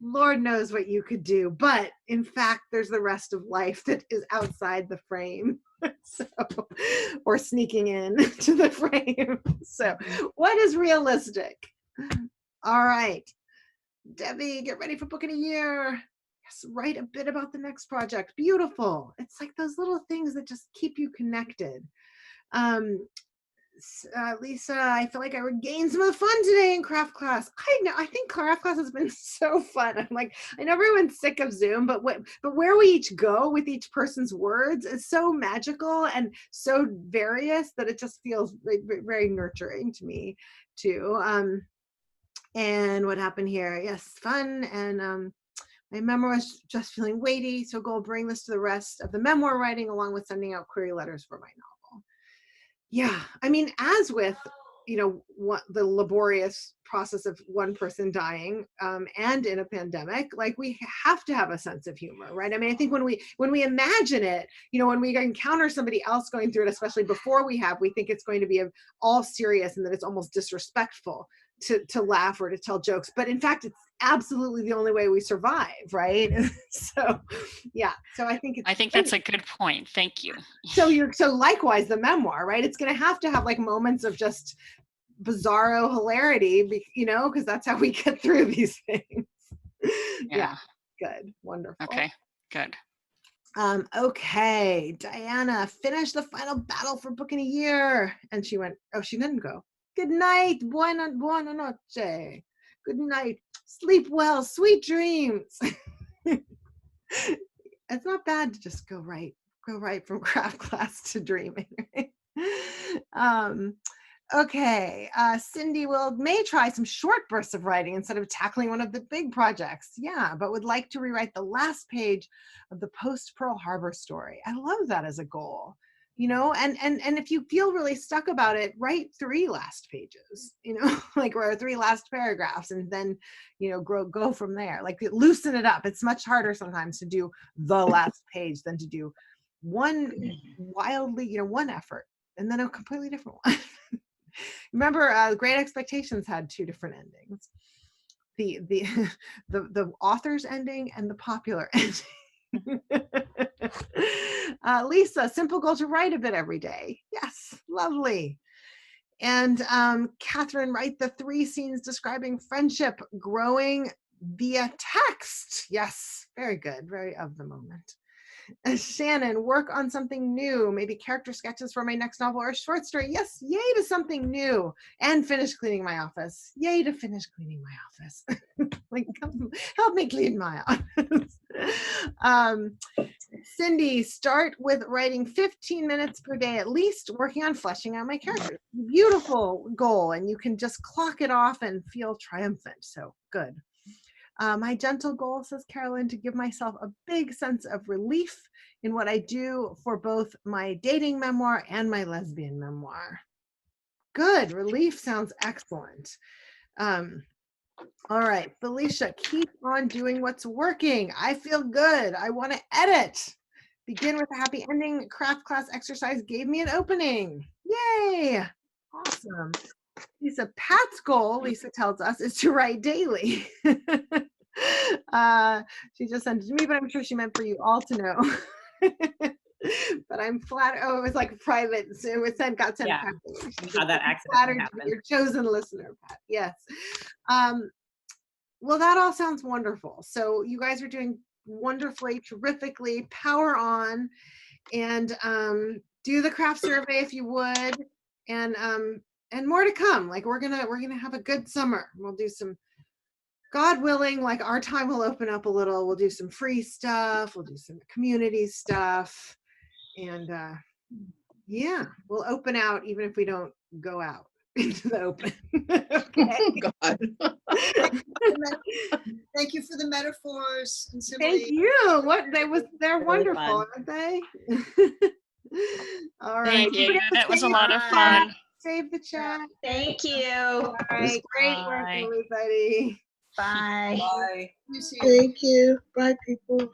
Lord knows what you could do. But in fact, there's the rest of life that is outside the frame. Or sneaking in to the frame. So what is realistic? All right, Debbie, get ready for book in a year. Yes, write a bit about the next project. Beautiful. It's like those little things that just keep you connected. Lisa, I feel like I regained some of the fun today in craft class. I think craft class has been so fun. I'm like, I know everyone's sick of Zoom, but where we each go with each person's words is so magical and so various that it just feels very nurturing to me too. And what happened here? Yes, fun. And my memoir was just feeling weighty, so go bring this to the rest of the memoir writing, along with sending out query letters for my novel. Yeah, I mean, as with, what the laborious process of one person dying, and in a pandemic, like, we have to have a sense of humor, right? I mean, I think when we imagine it, when we encounter somebody else going through it, especially before we think it's going to be all serious and that it's almost disrespectful to laugh or to tell jokes, but in fact, it's absolutely the only way we survive, right? So I think that's a good point. Thank you. So likewise the memoir, right? It's going to have like moments of just bizarro hilarity, because that's how we get through these things. Yeah. Good. Wonderful. Okay, good. Okay, Diana, finish the final battle for book in a year. And she went, oh, she didn't go. Good night, buona noche. Good night, sleep well, sweet dreams. It's not bad to just go right from craft class to dreaming. Right? Okay, Cindy may try some short bursts of writing instead of tackling one of the big projects. Yeah, but would like to rewrite the last page of the post-Pearl Harbor story. I love that as a goal. And if you feel really stuck about it, write 3 last pages, or 3 last paragraphs, and then, go from there. Like, loosen it up. It's much harder sometimes to do the last page than to do one wildly, one effort, and then a completely different one. Remember, Great Expectations had 2 different endings. The author's ending and the popular ending. Lisa, simple goal to write a bit every day. Yes, lovely. And Catherine, write the 3 scenes describing friendship growing via text. Yes, very good, very of the moment. Shannon, work on something new, maybe character sketches for my next novel or short story. Yes, yay to something new. And finish cleaning my office. Yay to finish cleaning my office. Like, come, help me clean my office. Cindy, start with writing 15 minutes per day at least, working on fleshing out my characters. Beautiful goal, and you can just clock it off and feel triumphant. So good. My gentle goal, says Carolyn, to give myself a big sense of relief in what I do for both my dating memoir and my lesbian memoir. Good. Relief sounds excellent. All right, Felicia, keep on doing what's working. I feel good. I want to edit. Begin with a happy ending. Craft class exercise gave me an opening. Yay. Awesome. Lisa, Pat's goal, Lisa tells us, is to write daily. She just sent it to me, but I'm sure she meant for you all to know. But I'm flattered. Oh, it was like private. So it was got sent. Yeah. How that accident flattered to happened. be your chosen listener, Pat. Yes. Well, that all sounds wonderful. So you guys are doing wonderfully, terrifically. Power on, and do the craft survey if you would, and more to come. Like we're gonna have a good summer. We'll do some, God willing, like our time will open up a little. We'll do some free stuff. We'll do some community stuff, and yeah, we'll open out even if we don't go out into the open. Okay. God. Thank you for the metaphors and Simile. Thank you. They're Really wonderful, fun. aren't they? All right. Thank you. That was a Save lot the of chat. fun. Save the chat. Thank you. All right. Great work, Bye. everybody. Bye. Bye. You see. Thank you. Bye, people.